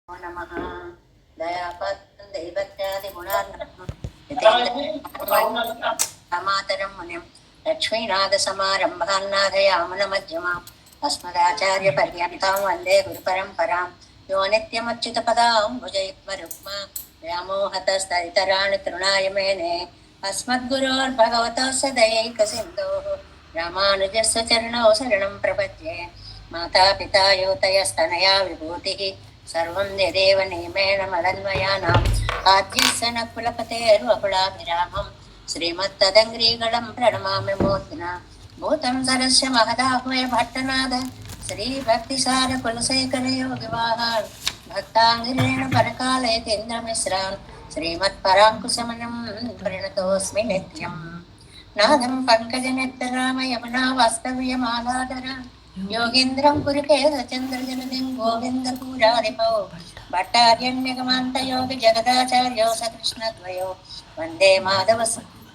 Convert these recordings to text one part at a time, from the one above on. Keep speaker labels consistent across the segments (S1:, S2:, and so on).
S1: नमः दयापात्रं दैवत्यादिगुणार्णवं मुनिं लक्ष्मीनाथसमारम्भान्नाथयामुनमध्यमाम् अस्मदाचार्यपर्यन्तां वन्दे गुरुपरम्परां यो नित्यमच्युतपदाम्बुजयुग्मरुक्मा व्यामोहतस्तदितराणि तृणाय मेने अस्मद्गुरोर्भगवतः सदैकसिन्धोः रामानुजस्य चरणौ शरणं प्रपद्ये मातापिता योतयस्तनया विभूतिः सर्वं यदेव नियमेन मदन्वयानाम् आद्यस्य न कुलपतेर्वकुलाभिरामं श्रीमत्तदङ्ग्रीगणं प्रणमामि मूर्ध्ना भूतं सरस्य महदाह्वय भट्टनाद श्रीभक्तिसार कुलशेखर योगिवाहान् भक्ताङ्गिरेण परकालयतीन्द्रमिश्रान् श्रीमत्पराङ्कुशमनं प्रणतोऽस्मि नित्यम् नादं पङ्कजनेत्रराम यमुना वास्तव्यमालाधर योगीन्द्रं कुरुकेशचन्द्रजनदिं गोविन्दपूरारिपौ भट्टार्यण्यगमान्तयोगिजगदाचार्यौ सकृष्णद्वयो वन्दे माधवस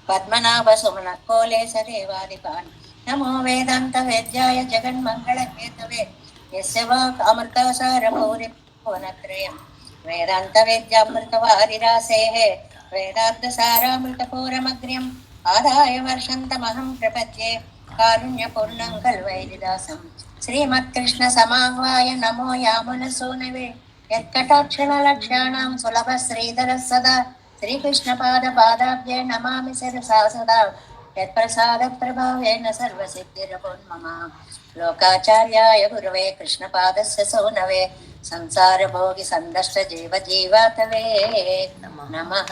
S1: पद्मनाभसुमनकोलेशदेवादिकान् नमो वेदान्तवेद्याय जगन्मङ्गलहेतवे यस्य वाक् वेदान्तवेद्यामृतवारिरासेः वेदान्तसारामृतपूरमग्र्यम् आदाय वर्षन्तमहं प्रपद्ये कारुण्यपूर्णं कल्वैरिदासं श्रीमत्कृष्णसमाह्वाय नमो यामुनसूनवे यत्कटाक्षणलक्ष्याणां सुलभश्रीधरः सदा श्रीकृष्णपादपादाब्जे नमामि शिरसा सदा यत्प्रसादप्रभावेन सर्वसिद्धिर्भुन्मम लोकाचार्याय गुरवे कृष्णपादस्य सूनवे संसारभोगि सन्दष्ट जीवजीवातवे नमः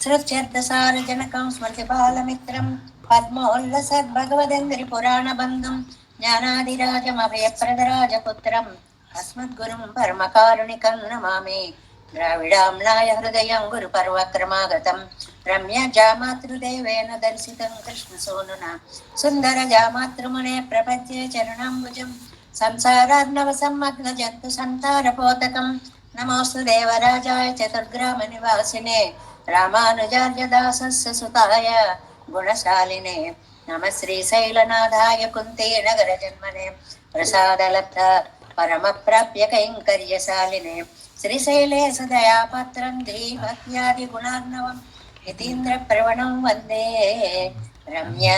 S1: श्रुत्यर्थसारजनकं स्मृतिबालमित्रं पद्मोल्लसद्भगवदेन्द्रिपुराणबन्धुं ज्ञानादिराजमभयप्रदराजपुत्रम् अस्मद्गुरुं परमकारुणिकं नमामि द्राविडाम्नाय हृदयं गुरुपर्वक्रमागतं रम्यजामातृदेवेन दर्शितं कृष्णसूनुना सुन्दरजामातृमुने प्रपद्ये चरणाम्बुजं संसारार्णवसम्मग्नजन्तु सन्तारपोतकं नमोऽस्तु देवराजाय चतुर्ग्रामनिवासिने रामानुजार्यदासस्य सुताय गुणशालिने नमः श्रीशैलनाथाय कुन्तीनगरजन्मने प्रसादलब्ध परमप्राप्य कैङ्कर्यशालिने श्रीशैले सदयापात्रं धीभक्त्यादिगुणार्णवं यतीन्द्रप्रवणं वन्दे रम्य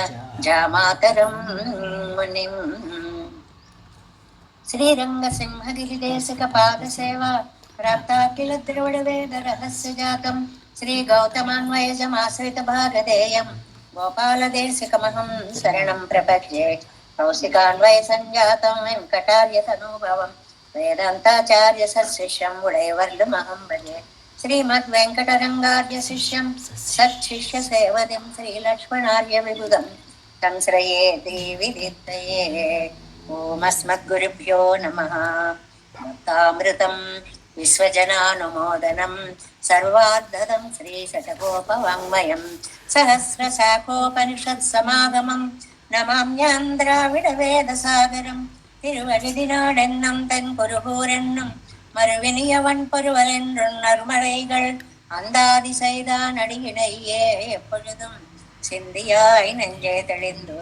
S1: जामातरं मुनिम् श्रीरङ्गसिंहगिरिदेशिकपादसेवा प्राप्ता किल द्रविडवेदरहस्य जातं श्रीगौतमान्वयजमाश्रितभागधेयं गोपालदेशिकमहं शरणं प्रपद्ये कौशिकान्वयसञ्जातं वेङ्कटार्यतनूभवं वेदान्ताचार्यसशिष्यं उडैवर्लुमहं भजे श्रीमद्वेङ्कटरङ्गार्यशिष्यं सच्छिष्यसेवदिं श्रीलक्ष्मणार्यविबुधं तं श्रये देविदित्तये ओमस्मद्गुरुभ्यो नमः भक्तामृतं विश्वजनानुमोदनं सर्वार्धदं श्रीशतकोपवाङ्मयं सहस्रशाखोपनिषत्समागमं नमाम्यान्द्राविडवेदसागरं तिरुवडिदिनाडेन्नं तेन्कुरुहूरेन्नं மறுவினியவன் பொருவரென்றும் நறுமழைகள் அந்தாதி செய்தான் அடியினையே எப்பொழுதும் சிந்தியாய் நெஞ்சே தெளிந்து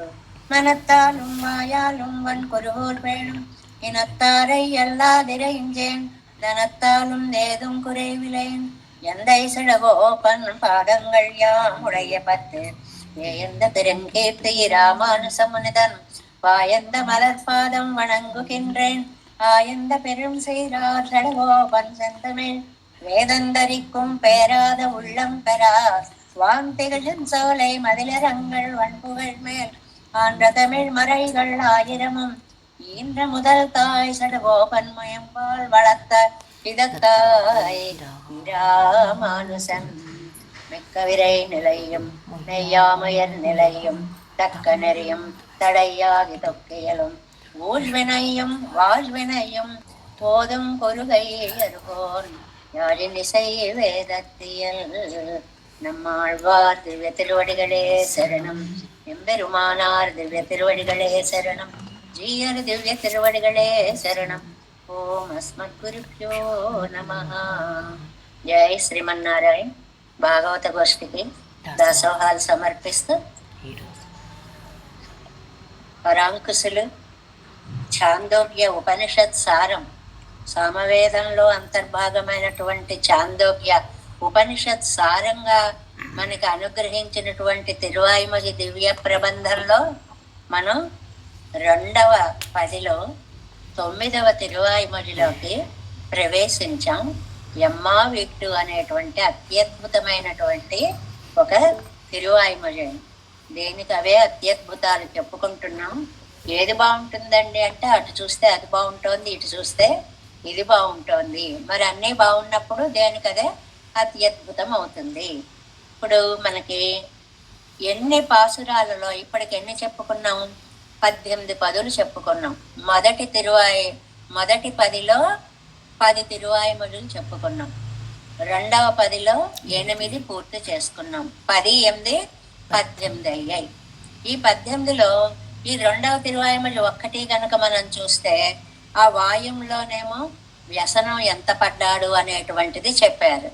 S1: மனத்தாலும் வாயாலும் வன் குருகூர் வேணும் இனத்தாரை எல்லாதிரைஞ்சேன் தனத்தாலும் ஏதும் குறைவிலேன் எந்தை சிடகோபன் பாதங்கள் யாம் உடைய பத்து ஏந்த பெருங்கீர்த்தி ராமானுசமுனிதன் வாயந்த மலர்பாதம் வணங்குகின்றேன் ஆயந்த பெரும் செய்தார் சடகோபன் செந்தமிழ் வேதந்தரிக்கும் பேராத உள்ளம் பெறா வான் திகழும் சோலை மதிலரங்கள் வன்புகள் மேல் ஆன்ற தமிழ் மறைகள் ஆயிரமும் ஈன்ற முதல் தாய் சடகோபன் முயம்பால் வளர்த்த பிதத்தாய் ராமானுசன் மிக்க விரை நிலையும் நெய்யாமையர் நிலையும் தக்க நெறியும் தடையாகி தொக்கையலும் ஊழ்வினையும் வாழ்வினையும் போதும் கொருகை அருகோன் யாழின் இசை வேதத்தியல் நம்மாழ்வார் திவ்ய திருவடிகளே சரணம் எம்பெருமானார் திவ்ய திருவடிகளே சரணம் ஜீயர் திவ்ய திருவடிகளே சரணம் ஓம் அஸ்மத் குருப்யோ நமः జై శ్రీమన్నారాయణ భాగవత గోష్ఠికి దాసోహాలు సమర్పిస్తూ పరాంకుశులు ఛాందోగ్య ఉపనిషత్ సారం సామవేదంలో అంతర్భాగమైనటువంటి చాందోగ్య ఉపనిషత్ సారంగా మనకి అనుగ్రహించినటువంటి తిరువాయిమొഴി దివ్య ప్రబంధంలో మనం 2వ పదిలో 9వ తిరువాయిమొഴിలోకి ప్రవేశించాం. ఎమ్మా వీట్టు అనేటువంటి అత్యద్భుతమైనటువంటి ఒక తిరువాయిమొഴి. దేనికి అవే అత్యద్భుతాలు చెప్పుకుంటున్నాం. ఏది బాగుంటుందండి అంటే అటు చూస్తే అది బాగుంటోంది, ఇటు చూస్తే ఇది బాగుంటోంది. మరి అన్నీ బాగున్నప్పుడు దేనికదే అత్యద్భుతం అవుతుంది. ఇప్పుడు మనకి ఎన్ని పాసురాలలో ఇప్పటికి ఎన్ని చెప్పుకున్నాం? 18 పదులు చెప్పుకున్నాం. మొదటి పదిలో 10 తిరువాయిమొడులు చెప్పుకున్నాం. 2వ పదిలో 8 పూర్తి చేసుకున్నాం. 10, 8, 18 అయ్యాయి. ఈ 18లో ఈ 2వ తిరువాయిమొഴి ఒక్కటి కనుక మనం చూస్తే ఆ వాయుంలోనేమో వ్యసనం ఎంత పడ్డాడు అనేటువంటిది చెప్పారు.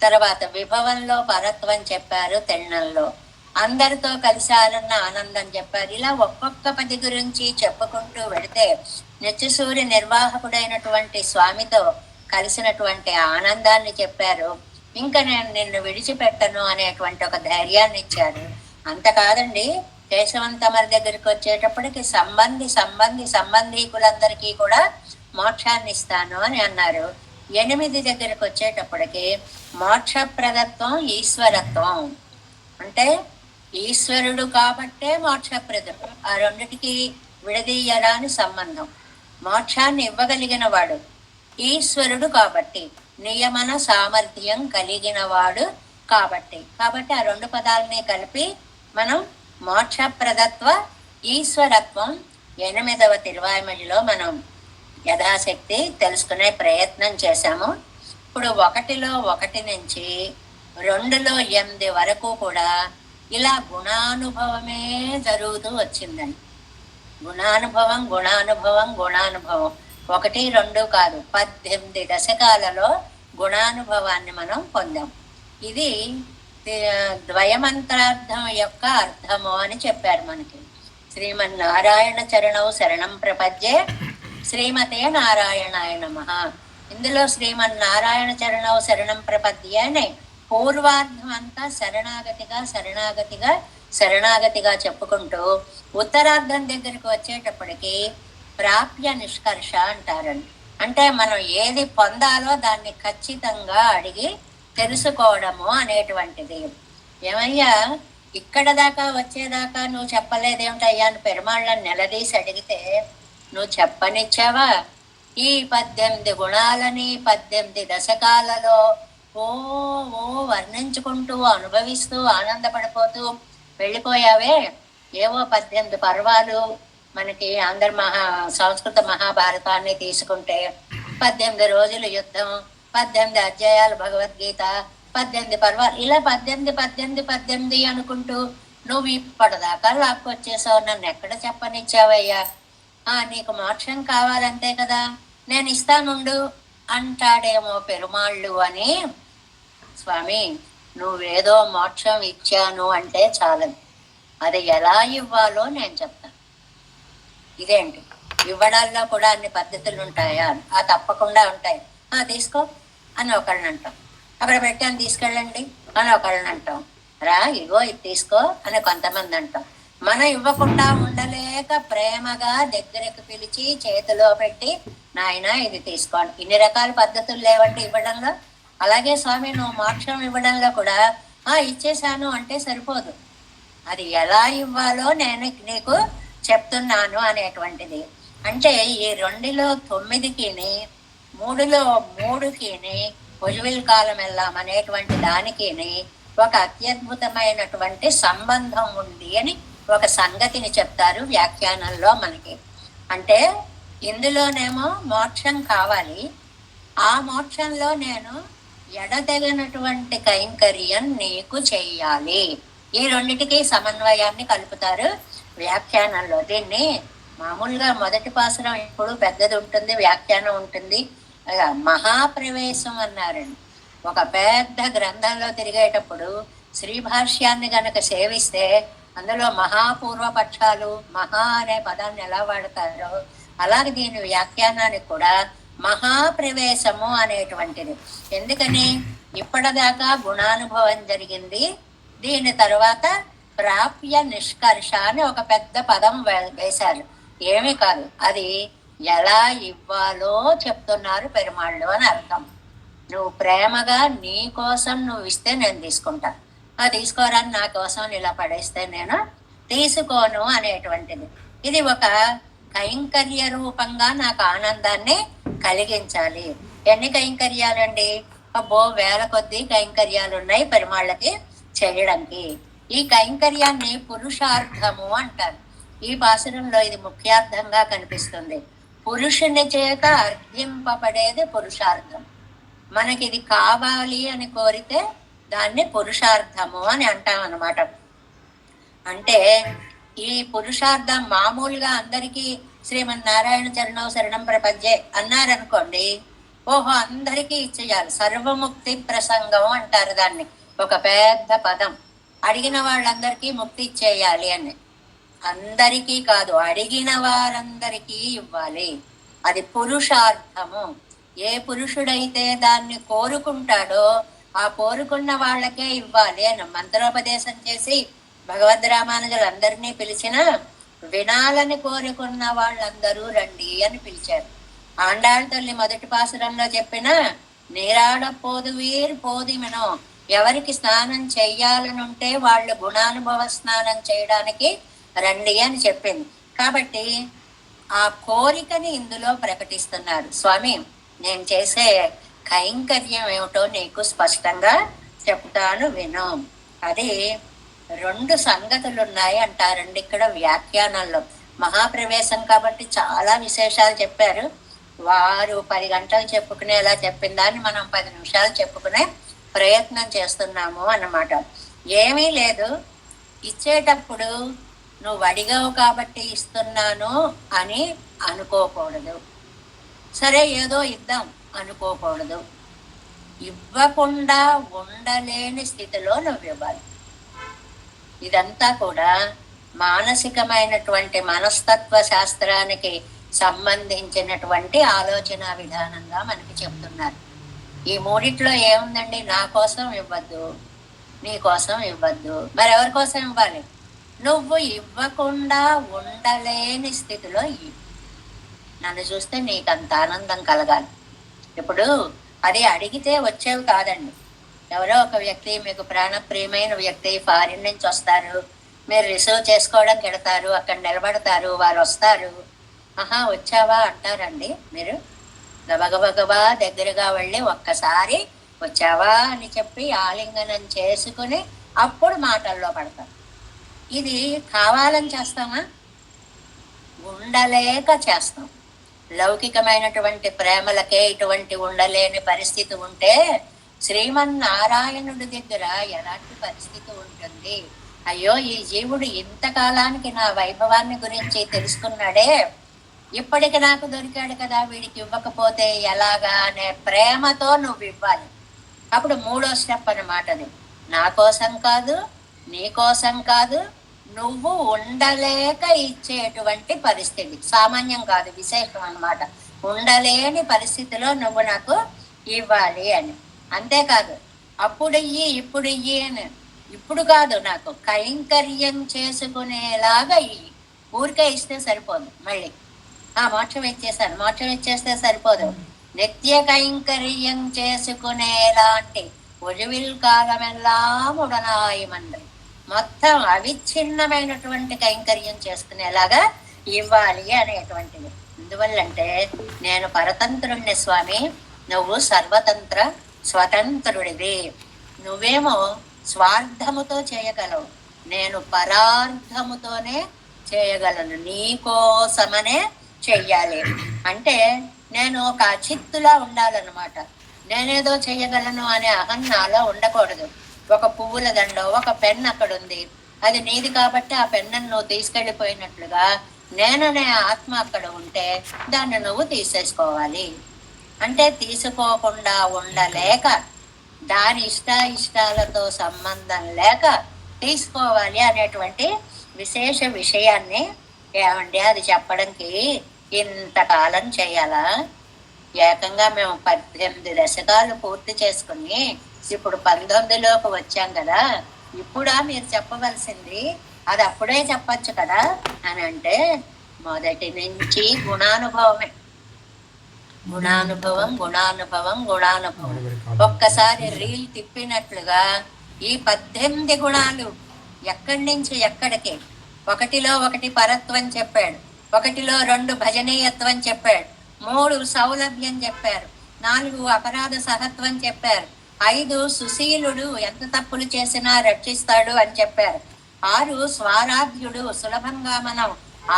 S1: తర్వాత విభవంలో పరత్వం చెప్పారు. తెన్నంలో అందరితో కలిశారన్న ఆనందం చెప్పారు. ఇలా ఒక్కొక్క పది గురించి చెప్పుకుంటూ వెళితే నిత్యసూరి నిర్వాహకుడైనటువంటి స్వామితో కలిసినటువంటి ఆనందాన్ని చెప్పారు. ఇంకా నేను నిన్ను విడిచిపెట్టను అనేటువంటి ఒక ధైర్యాన్ని ఇచ్చారు. అంత కాదండి, కేశవంతమరి దగ్గరికి వచ్చేటప్పటికి సంబంధీకులందరికీ కూడా మోక్షాన్ని ఇస్తాను అని అన్నారు. 8 దగ్గరకు వచ్చేటప్పటికి మోక్షప్రదత్వం, ఈశ్వరత్వం. అంటే ఈశ్వరుడు కాబట్టే మోక్షప్రదుడు. ఆ రెండిటికి విడదీయరాని సంబంధం. మోక్షాన్ని ఇవ్వగలిగిన వాడు ఈశ్వరుడు కాబట్టి, నియమన సామర్థ్యం కలిగిన వాడు కాబట్టి ఆ 2 పదాలని కలిపి మనం మోక్షప్రదత్వ ఈశ్వరత్వం 8వ తిరువాయిమొഴിలో మనం యథాశక్తి తెలుసుకునే ప్రయత్నం చేశాము. ఇప్పుడు 1లో 1 నుంచి 2లో 8 వరకు కూడా ఇలా గుణానుభవమే జరుగుతూ వచ్చిందని. గుణానుభవం 1, 2 కాదు, 18 దశకాలలో గుణానుభవాన్ని మనం పొందాం. ఇది ద్వయమంత్రార్థం యొక్క అర్థము అని చెప్పారు మనకి. శ్రీమన్నారాయణ చరణౌ శరణం ప్రపద్యే శ్రీమతే నారాయణాయ నమః. ఇందులో శ్రీమన్నారాయణ చరణౌ శరణం ప్రపద్యే అనే పూర్వార్థం అంతా శరణాగతిగా చెప్పుకుంటూ ఉత్తరార్థం దగ్గరికి వచ్చేటప్పటికి ప్రాప్య నిష్కర్ష అంటారండి. అంటే మనం ఏది పొందాలో దాన్ని ఖచ్చితంగా అడిగి తెలుసుకోవడము అనేటువంటిది. ఏమయ్యా ఇక్కడ దాకా వచ్చేదాకా నువ్వు చెప్పలేదేమిటయ్యా అని పెరుమాళ్ళని నిలదీసి అడిగితే నువ్వు చెప్పనిచ్చావా? ఈ 18 గుణాలని 18 దశకాలలో ఓ వర్ణించుకుంటూ అనుభవిస్తూ ఆనందపడిపోతూ వెళ్ళిపోయావే. ఏవో 18 పర్వాలు మనకి సంస్కృత మహాభారతాన్ని తీసుకుంటే 18 రోజులు యుద్ధం, 18 అధ్యాయాలు భగవద్గీత, 18 పర్వాలు, ఇలా 18 అనుకుంటూ నువ్వు ఇప్పటిదాకా లాక్కొచ్చేసావు. నన్ను ఎక్కడ చెప్పనిచ్చావయ్యా? నీకు మోక్షం కావాలంతే కదా, నేను ఇస్తానుండు అంటాడేమో పెరుమాళ్ళు అని. స్వామి, నువ్వేదో మోక్షం ఇచ్చాను అంటే చాలదు, అది ఎలా ఇవ్వాలో నేను చెప్తాను. ఇదేంటి, ఇవ్వడాల్లో కూడా అన్ని పద్ధతులు ఉంటాయా? తప్పకుండా ఉంటాయి. తీసుకో అని ఒకళ్ళని అంటాం, అక్కడ పెట్టాను తీసుకెళ్ళండి అని ఒకళ్ళని అంటాం, ఇగో ఇది తీసుకో అని కొంతమంది అంటాం. మనం ఇవ్వకుండా ఉండలేక ప్రేమగా దగ్గరకు పిలిచి చేతిలో పెట్టి నాయనా ఇది తీసుకోండి. ఇన్ని రకాల పద్ధతులు లేవండి ఇవ్వడంలో. అలాగే స్వామి, నువ్వు మోక్షం ఇవ్వడంలో కూడా ఇచ్చేశాను అంటే సరిపోదు, అది ఎలా ఇవ్వాలో నేను నీకు చెప్తున్నాను అనేటువంటిది. అంటే ఈ 2లో 9కి 3లో 3కి ఉజ్వల్ కాలం వెళ్ళాం అనేటువంటి దానికి ఒక అత్యద్భుతమైనటువంటి సంబంధం ఉంది అని ఒక సంగతిని చెప్తారు వ్యాఖ్యానంలో మనకి. అంటే ఇందులోనేమో మోక్షం కావాలి, ఆ మోక్షంలో నేను ఎడతెగనటువంటి కైంకర్యం నీకు చెయ్యాలి. ఈ రెండిటికి సమన్వయాన్ని కలుపుతారు వ్యాఖ్యానంలో. దీన్ని మామూలుగా మొదటి పాసురం ఇప్పుడు పెద్దది ఉంటుంది, వ్యాఖ్యానం ఉంటుంది, మహాప్రవేశం అన్నారండి. ఒక పెద్ద గ్రంథంలో తిరిగేటప్పుడు శ్రీభాష్యాన్ని గనక సేవిస్తే అందులో మహాపూర్వపక్షాలు, మహా అనే పదాన్ని ఎలా వాడతారో అలాగే దీని వ్యాఖ్యానానికి కూడా మహాప్రవేశము అనేటువంటిది. ఎందుకని? ఇప్పటిదాకా గుణానుభవం జరిగింది, దీని తర్వాత ప్రాప్య నిష్కర్ష అని ఒక పెద్ద పదం వేశారు. ఏమీ కాదు, అది ఎలా ఇవ్వాలో చెప్తున్నారు పెరుమాళ్ళు అని అర్థం. నువ్వు ప్రేమగా నీ కోసం నువ్వు ఇస్తే నేను తీసుకుంటా, తీసుకోరాని నా కోసం ఇలా పడేస్తే నేను తీసుకోను అనేటువంటిది. ఇది ఒక కైంకర్య రూపంగా నాకు ఆనందాన్ని కలిగించాలి. ఎన్ని కైంకర్యాలండి? అబ్బో, వేల కొద్దీ కైంకర్యాలు ఉన్నాయి పెరుమాళ్ళకి చేయడానికి. ఈ కైంకర్యాన్ని పురుషార్థము అంటారు. ఈ పాసురంలో ఇది ముఖ్యార్థంగా కనిపిస్తుంది. పురుషుని చేత అర్థింపబడేది పురుషార్థం. మనకి ఇది కావాలి అని కోరితే దాన్ని పురుషార్థము అని అంటాం అన్నమాట. అంటే ఈ పురుషార్థం మామూలుగా అందరికీ శ్రీమన్నారాయణ చరణం శరణం ప్రపంచే అన్నారనుకోండి, ఓహో అందరికీ ఇచ్చేయాలి, సర్వముక్తి ప్రసంగం అంటారు దాన్ని. ఒక పెద్ద పదం, అడిగిన వాళ్ళందరికీ ముక్తి ఇచ్చేయాలి అని. అందరికీ కాదు, అడిగిన వారందరికీ ఇవ్వాలి. అది పురుషార్థము. ఏ పురుషుడైతే దాన్ని కోరుకుంటాడో ఆ కోరుకున్న వాళ్ళకే ఇవ్వాలి అని మంత్రోపదేశం చేసి భగవద్ రామానుజులందరినీ పిలిచిన వినాలని కోరుకున్న వాళ్ళందరూ రండి అని పిలిచారు. ఆండాళ్ళ తల్లి మొదటి పాసురంలో చెప్పిన నీరాడ పోదువీర్ పోదిమెనో, ఎవరికి స్నానం చెయ్యాలనుంటే వాళ్ళు గుణానుభవ స్నానం చేయడానికి రండి అని చెప్పింది. కాబట్టి ఆ కోరికని ఇందులో ప్రకటిస్తున్నారు. స్వామి, నేను చేసే కైంకర్యం ఏమిటో నీకు స్పష్టంగా చెప్తాను విను. అది 2 సంగతులు ఉన్నాయి అంటారండి ఇక్కడ వ్యాఖ్యానంలో. మహాప్రవేశం కాబట్టి చాలా విశేషాలు చెప్పారు. వారు 10 గంటలు చెప్పుకునేలా చెప్పిన దాన్ని మనం 10 నిమిషాలు చెప్పుకునే ప్రయత్నం చేస్తున్నాము అన్నమాట. ఏమీ లేదు, ఇచ్చేటప్పుడు నువ్వు అడిగావు కాబట్టి ఇస్తున్నాను అని అనుకోకూడదు. సరే ఏదో ఇద్దాం అనుకోకూడదు. ఇవ్వకుండా ఉండలేని స్థితిలో నువ్వు ఇవ్వాలి. ఇదంతా కూడా మానసికమైనటువంటి మనస్తత్వ శాస్త్రానికి సంబంధించినటువంటి ఆలోచన విధానంగా మనకి చెప్తున్నారు. ఈ మూడిట్లో ఏముందండి? నా కోసం ఇవ్వద్దు, నీ కోసం ఇవ్వద్దు, మరెవరి కోసం ఇవ్వాలి? నువ్వు ఇవ్వకుండా ఉండలేని స్థితిలో నన్ను చూస్తే నీకు అంత ఆనందం కలగాలి. ఇప్పుడు అది అడిగితే వచ్చేవి కాదండి. ఎవరో ఒక వ్యక్తి, మీకు ప్రాణప్రియమైన వ్యక్తి ఫారిన్ నుంచి వస్తారు, మీరు రిసీవ్ చేసుకోవడానికి వెడతారు, అక్కడ నిలబడతారు, వారు వస్తారు, వచ్చావా అంటారండి. మీరు గబగబగబా దగ్గరగా వెళ్ళి ఒక్కసారి వచ్చావా అని చెప్పి ఆలింగనం చేసుకుని అప్పుడు మాటల్లో పడతారు. ఇది కావాలని చేస్తామా? ఉండలేక చేస్తాం. లౌకికమైనటువంటి ప్రేమలకే ఇటువంటి ఉండలేని పరిస్థితి ఉంటే శ్రీమన్నారాయణుడి దగ్గర ఎలాంటి పరిస్థితి ఉంటుంది? అయ్యో, ఈ జీవుడు ఇంతకాలానికి నా వైభవాన్ని గురించి తెలుసుకున్నాడే, ఇప్పటికి నాకు దొరికాడు కదా, వీడికి ఇవ్వకపోతే ఎలాగా అనే ప్రేమతో నువ్వు ఇవ్వాలి. అప్పుడు 3వ స్టెప్ అన్నమాట. అది నా కోసం కాదు, నీ కోసం కాదు, నువ్వు ఉండలేక ఇచ్చేటువంటి పరిస్థితి. సామాన్యం కాదు, విశేషం అన్నమాట. ఉండలేని పరిస్థితిలో నువ్వు నాకు ఇవ్వాలి అని. అంతేకాదు అప్పుడు ఇయ్యి ఇప్పుడు ఇయ్యి అని, ఇప్పుడు కాదు, నాకు కైంకర్యం చేసుకునేలాగా ఇయ్యి. ఊరికే ఇస్తే సరిపోదు, మళ్ళీ మోక్షం ఇచ్చేసాను, మోక్షం ఇచ్చేస్తే సరిపోదు. నిత్య కైంకర్యం చేసుకునేలాంటి ఒడివిల్ కాలమెల్లాం ఉడనాయమండ్రి, మొత్తం అవిచ్ఛిన్నమైనటువంటి కైంకర్యం చేసుకునేలాగా ఇవ్వాలి అనేటువంటిది. ఎందువల్లంటే నేను పరతంత్రుణ్ణి స్వామి, నువ్వు సర్వతంత్ర స్వతంత్రుడివి. నువ్వేమో స్వార్థముతో చేయగలవు, నేను పరార్థముతోనే చేయగలను, నీకోసమనే చెయ్యాలి. అంటే నేను ఒక అచిత్తులా ఉండాలన్నమాట. నేనేదో చెయ్యగలను అనే అహం నాలో ఉండకూడదు. ఒక పువ్వుల దండో ఒక పెన్ అక్కడ ఉంది, అది నీది కాబట్టి ఆ పెన్నును నువ్వు తీసుకెళ్ళిపోయినట్లుగా నేననే ఆత్మ అక్కడ ఉంటే దాన్ని నువ్వు తీసేసుకోవాలి. అంటే తీసుకోకుండా ఉండలేక, దాని ఇష్టాలతో సంబంధం లేక తీసుకోవాలి అనేటువంటి విశేష విషయాన్ని ఏమండి అది చెప్పడానికి ఇంతకాలం చేయాలా? ఏకంగా మేము 18 దశకాలు పూర్తి చేసుకుని ఇప్పుడు 19లోకి వచ్చాం కదా, ఇప్పుడా మీరు చెప్పవలసింది, అది అప్పుడే చెప్పచ్చు కదా అని అంటే, మొదటి నుంచి గుణానుభవమే. గుణానుభవం గుణానుభవం గుణానుభవం. ఒక్కసారి రీల్ తిప్పినట్లుగా ఈ 18 గుణాలు ఎక్కడి నుంచి ఎక్కడికి, ఒకటిలో ఒకటి పరత్వం చెప్పాడు, ఒకటిలో 2 భజనీయత్వం చెప్పాడు, 3 సౌలభ్యం చెప్పారు, 4 అపరాధ సహత్వం చెప్పారు, 5 సుశీలుడు ఎంత తప్పులు చేసినా రక్షిస్తాడు అని చెప్పారు, 6 స్వారాధ్యుడు సులభంగా మనం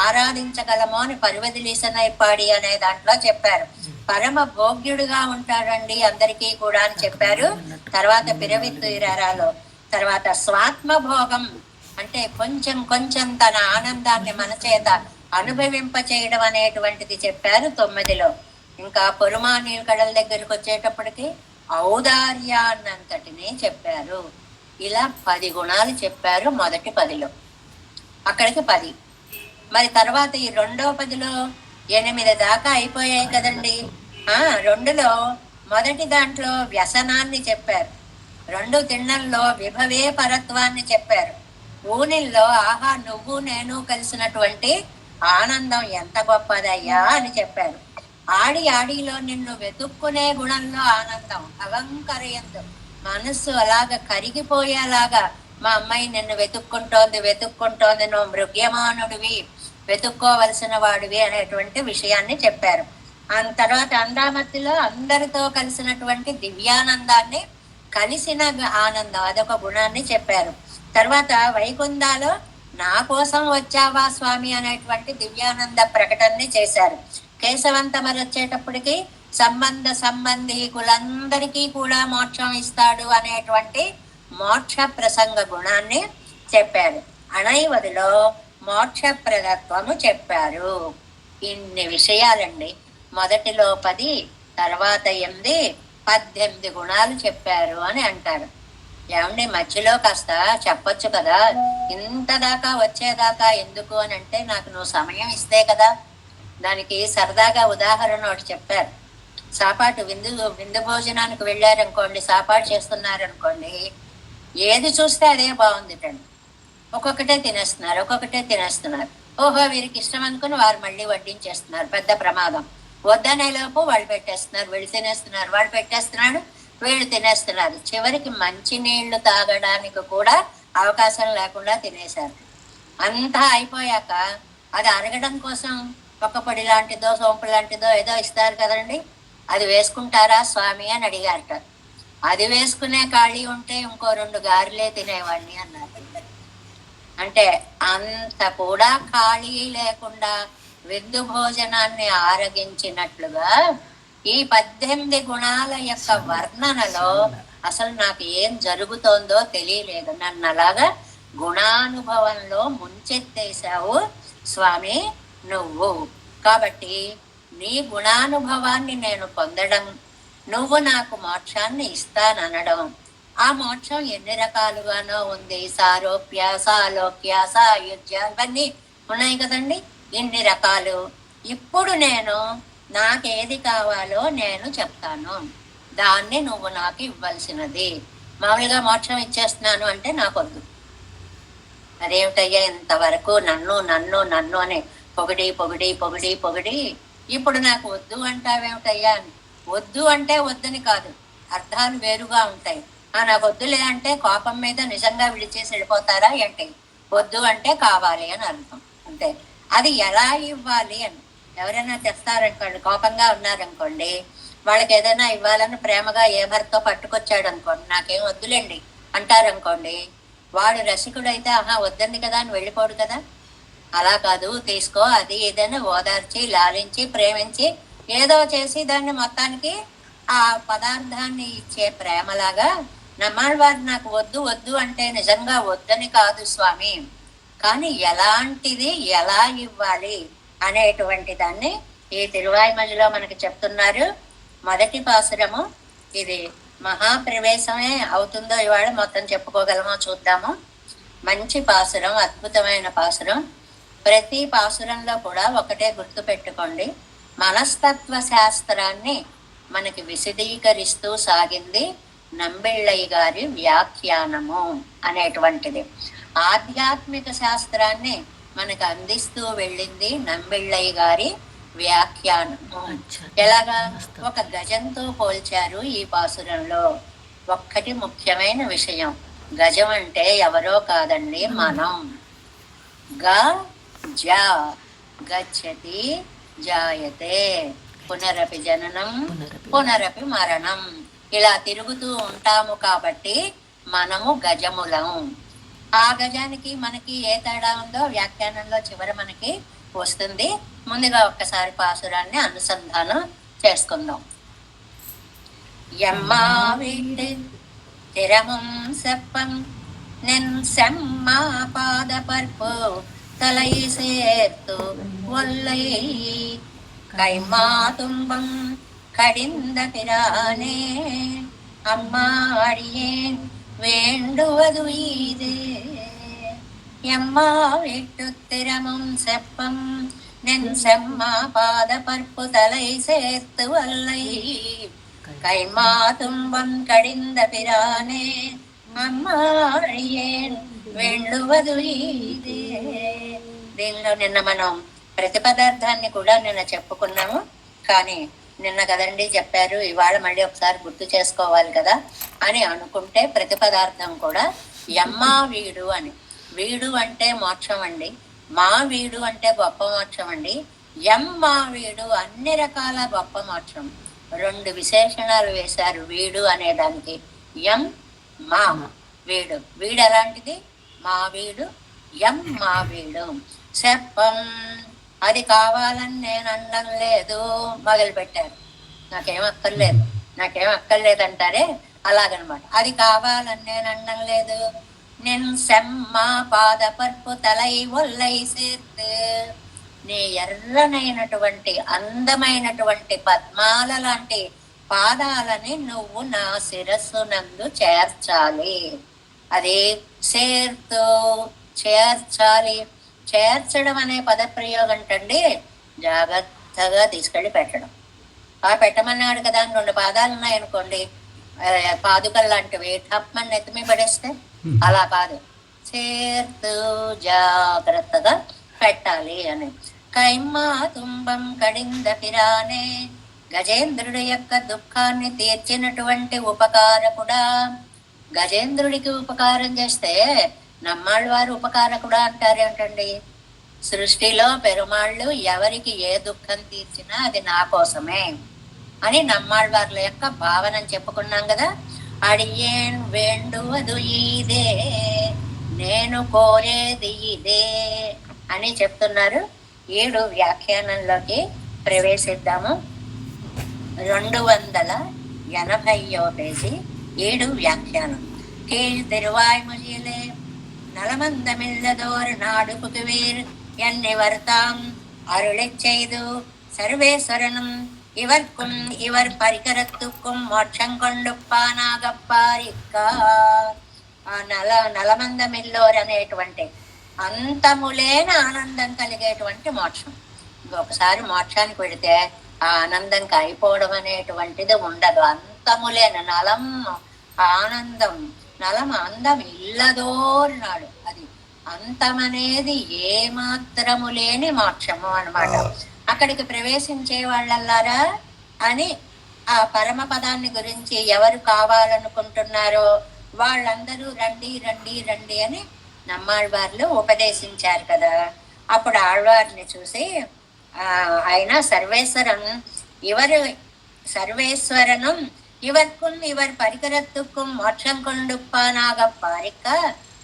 S1: ఆరాధించగలము అని పర్వదిలీసనైపాడి అనే దాంట్లో చెప్పారు, పరమ భోగ్యుడుగా ఉంటాడండి అందరికీ కూడా అని చెప్పారు. తర్వాత పిరవిత్తురాలో తర్వాత స్వాత్మభోగం అంటే కొంచెం కొంచెం తన ఆనందాన్ని మన చేత అనుభవింప చేయడం అనేటువంటిది చెప్పారు 9లో. ఇంకా పొరుమానీల కడల దగ్గరికి వచ్చేటప్పటికి ఔదార్యాన్నంతటిని చెప్పారు. ఇలా 10 గుణాలు చెప్పారు మొదటి 10లో, అక్కడికి 10. మరి తర్వాత ఈ 2వ 10లో 8 దాకా అయిపోయాయి కదండి. 2లో మొదటి దాంట్లో వ్యసనాన్ని చెప్పారు, 2 తిన్నల్లో విభవే పరత్వాన్ని చెప్పారు, ఊనిల్లో ఆహా నువ్వు నేను కలిసినటువంటి ఆనందం ఎంత గొప్పదయ్యా అని చెప్పారు, ఆడి ఆడిలో నిన్ను వెతుక్కునే గుణంలో ఆనందం అలంకరయందు, మనస్సు అలాగ కరిగిపోయేలాగా మా అమ్మాయి నిన్ను వెతుక్కుంటోంది, నువ్వు మృగ్యమానుడివి, వెతుక్కోవలసిన వాడివి అనేటువంటి విషయాన్ని చెప్పారు. ఆ తర్వాత అందామతిలో అందరితో కలిసినటువంటి దివ్యానందాన్ని, కలిసిన ఆనందం అదొక గుణాన్ని చెప్పారు. తర్వాత వైకుందాలో నా కోసం వచ్చావా స్వామి అనేటువంటి దివ్యానంద ప్రకటనని చేశారు. కేశవంతమరి వచ్చేటప్పటికి సంబంధీకులందరికీ కూడా మోక్షం ఇస్తాడు అనేటువంటి మోక్ష ప్రసంగ గుణాన్ని చెప్పారు. అణైవదిలో మోక్షప్రదత్వము చెప్పారు. ఇన్ని విషయాలండి. మొదటిలో 10, తర్వాత 8, 18 గుణాలు చెప్పారు అని అంటారు. ఏమండి మధ్యలో కాస్త చెప్పొచ్చు కదా, ఇంత దాకా వచ్చేదాకా ఎందుకు అని అంటే, నాకు నువ్వు సమయం ఇస్తే కదా. దానికి సరదాగా ఉదాహరణ ఒకటి చెప్పారు. సాపాటు విందు భోజనానికి వెళ్ళారనుకోండి, సాపాటు చేస్తున్నారనుకోండి, ఏది చూస్తే అదే బాగుందిటండి. ఒక్కొక్కటే తినేస్తున్నారు. ఓహో వీరికి ఇష్టం అనుకుని వారు మళ్ళీ వడ్డించేస్తున్నారు, పెద్ద ప్రమాదం. వద్దనేలోపు వాళ్ళు పెట్టేస్తున్నారు, వీళ్ళు తినేస్తున్నారు, వాడు పెట్టేస్తున్నాడు, వీళ్ళు తినేస్తున్నారు. చివరికి మంచి నీళ్లు తాగడానికి కూడా అవకాశం లేకుండా తినేశారు. అంతా అయిపోయాక అది అరగడం కోసం ఒక పొడి లాంటిదో సోంపు లాంటిదో ఏదో ఇస్తారు కదండి, అది వేసుకుంటారా స్వామి అని అడిగారట. అది వేసుకునే ఖాళీ ఉంటే ఇంకో 2 గారెలే తినేవాడిని అన్నారు. అంటే అంత కూడా ఖాళీ లేకుండా విందు భోజనాన్ని ఆరగించినట్లుగా ఈ 18 గుణాల యొక్క వర్ణనలో అసలు నాకు ఏం జరుగుతోందో తెలియలేదు. నన్ను అలాగా గుణానుభవంలో ముంచెత్తేశావు స్వామి నువ్వు. కాబట్టి నీ గుణానుభవాన్ని నేను పొందడం, నువ్వు నాకు మోక్షాన్ని ఇస్తాననడం, ఆ మోక్షం ఎన్ని రకాలుగానో ఉంది. సారోప్య, సాలోక్య, సాయుధ్య ఇవన్నీ ఉన్నాయి కదండి, ఇన్ని రకాలు. ఇప్పుడు నేను నాకేది కావాలో నేను చెప్తాను, దాన్ని నువ్వు నాకు ఇవ్వాల్సినది. మామూలుగా మోక్షం ఇచ్చేస్తున్నాను అంటే నాకొద్దు. అదేమిటయ్యా ఇంతవరకు నన్ను నన్ను నన్ను అని పొగిడి పొగిడి పొగిడి పొగిడి ఇప్పుడు నాకు వద్దు అంటావేమిటయ్యా అని. వద్దు అంటే వద్దని కాదు, అర్థాలు వేరుగా ఉంటాయి. నాకు వద్దులే అంటే కోపం మీద నిజంగా విడిచేసి వెళ్ళిపోతారా ఏంటి? వద్దు అంటే కావాలి అని అర్థం అంతే. అది ఎలా ఇవ్వాలి అని ఎవరైనా తెస్తారనుకోండి, కోపంగా ఉన్నారనుకోండి, వాళ్ళకి ఏదైనా ఇవ్వాలని ప్రేమగా ఏ భర్త పట్టుకొచ్చాడు అనుకోండి, నాకేం వద్దులేండి అంటారనుకోండి, వాడు రసికుడైతే ఆహా వద్దంది కదా అని వెళ్ళిపోడు కదా. అలా కాదు, తీసుకో, అది ఏదైనా ఓదార్చి లాలించి ప్రేమించి ఏదో చేసి దాన్ని మొత్తానికి ఆ పదార్థాన్ని ఇచ్చే ప్రేమలాగా నమ్మాళ్ళవారు నాకు వద్దు వద్దు అంటే నిజంగా వద్దని కాదు స్వామి, కానీ ఎలాంటిది ఎలా ఇవ్వాలి అనేటువంటి దాన్ని ఈ తిరువాయిమలిలో మనకి చెప్తున్నారు. మొదటి పాసురము ఇది. మహాప్రవేశమే అవుతుందో ఇవాళ మొత్తం చెప్పుకోగలమో చూద్దాము. మంచి పాసురం, అద్భుతమైన పాసురం. ప్రతి పాసురంలో కూడా ఒకటే గుర్తు పెట్టుకోండి, మనస్తత్వ శాస్త్రాన్ని మనకి విశదీకరిస్తూ సాగింది నంబిళ్ళయ్య గారి వ్యాఖ్యానము అనేటువంటిది. ఆధ్యాత్మిక శాస్త్రాన్ని మనకు అందిస్తూ వెళ్ళింది నంబిళ్ళయ్య గారి వ్యాఖ్యానము. ఎలాగా? ఒక గజంతో పోల్చారు ఈ పాసురంలో. ఒక్కటి ముఖ్యమైన విషయం, గజం అంటే ఎవరో కాదండి, మనం. గ జ గచ్చతి జాయతే, పునరపి జననం పునరపి మరణం, ఇలా తిరుగుతూ ఉంటాము కాబట్టి మనము గజములం. ఆ గజానికి మనకి ఏ తేడా ఉందో వ్యాఖ్యానంలో చివర మనకి వస్తుంది. ముందుగా ఒక్కసారి పాసురాన్ని అనుసంధానం చేసుకుందాం. ఎమ్మా వీడు திறமும் செப்பம் நின் செம்மா பாத பற்பு தலை சேர்த்து ஒல்லை கைமா துன்பம் கடிந்த பிரானே அம்மா அடியேன் வேண்டுவது இது. எம்மா விட்டு திறமும் செப்பம் நின் செம்மா பாத பற்பு தலை சேர்த்து வல்லை கைமா துன்பம் கடிந்த பிரானே అమ్మా అడియేన్ వేండువదు ఇదే. దీనిలో నిన్న మనం ప్రతి పదార్థాన్ని కూడా నిన్న చెప్పుకున్నాము. కానీ నిన్న కదండి చెప్పారు, ఇవాళ మళ్ళీ ఒకసారి గుర్తు చేసుకోవాలి కదా అని అనుకుంటే ప్రతి పదార్థం కూడా యమ్మా వీడు అని. వీడు అంటే మోక్షం అండి, మా వీడు అంటే గొప్ప మోక్షం అండి. యమ్మా వీడు అన్ని రకాల గొప్ప మోక్షం. రెండు విశేషణాలు వేశారు వీడు అనే దానికి. యం మా వీడు, వీడు ఎలాంటిది? మా వీడు, యం మా వీడు. చెప్పం అది కావాలని నేను అనడం లేదు, మొదలు పెట్టారు. నాకేం అక్కర్లేదు అంటారే, అలాగనమాట. అది కావాలని నేను అనడం లేదు. నేను సెమ్మా పాద పర్పు తలై ఒల్లై సేర్తు, నీ ఎర్రనైనటువంటి అందమైనటువంటి పద్మాల లాంటి పాదాలని నువ్వు నా శిరస్సు నందు చేర్చాలి. అది సేర్తో చేర్చాలి. చేర్చడం అనే పదప్రయోగం అంటండి జాగ్రత్తగా తీసుకెళ్ళి పెట్టడం. పెట్టమన్నాడు కదా, 2 పాదాలు ఉన్నాయనుకోండి, పాదుకలు లాంటివి, టప్మని నెత్తిమీ పడేస్తే అలా కాదు, చేర్తూ జాగ్రత్తగా పెట్టాలి అని. కైమ్మా తుంబం కడింద పిరానే, గజేంద్రుడి యొక్క దుఃఖాన్ని తీర్చినటువంటి ఉపకారకుడా. గజేంద్రుడికి ఉపకారం చేస్తే నమ్మాళ్ళ వారు ఉపకారకుడా అంటారేంటండి? సృష్టిలో పెరుమాళ్ళు ఎవరికి ఏ దుఃఖం తీర్చినా అది నా కోసమే అని నమ్మాళ్ళవార్ల యొక్క భావన చెప్పుకున్నాం కదా. అడియేన్ వేండువదు ఇదే, నేను కోరేది ఇదే అని చెప్తున్నారు. 7 వ్యాఖ్యానంలోకి ప్రవేశిద్దాము. 280వ పేజీ 7 వ్యాఖ్యానం. கீழ் திருவாய்மொழியிலே நலமந்தமில்லதோர் நாடு புகுவீர் என்னை வருத்தாம் அருளைச் செய்து சர்வேஸ்வரனும் இவர்க்கும் இவர் పరికరத்துக்கும் మోక్షం కొండుప్పానాగప్పారిక్క. ఆ నలమందమిల్లోర్ అనేటువంటి అంతములేని ఆనందం కలిగేటువంటి మోక్షం. ఇంకొకసారి మోక్షానికి వెళితే ఆ ఆనందంకి అయిపోవడం అనేటువంటిది ఉండదు. అంతములేని నలం ఆనందం, నలం అందం ఇల్లదోర్నాడు. అది అంతమనేది ఏ మాత్రము లేని మోక్షము అన్నమాట. అక్కడికి ప్రవేశించే వాళ్ళల్లారా అని ఆ పరమ పదాన్ని గురించి ఎవరు కావాలనుకుంటున్నారో వాళ్ళందరూ రండి రండి రండి అని నమ్మాళ్ళవార్లు ఉపదేశించారు కదా. అప్పుడు ఆళ్వారిని చూసి ఆయన సర్వేశ్వరను ఇవర్కుం ఇవర్ పరికరత్తుకుం మోక్షం కొండుప్పానాగప్పారిక్క.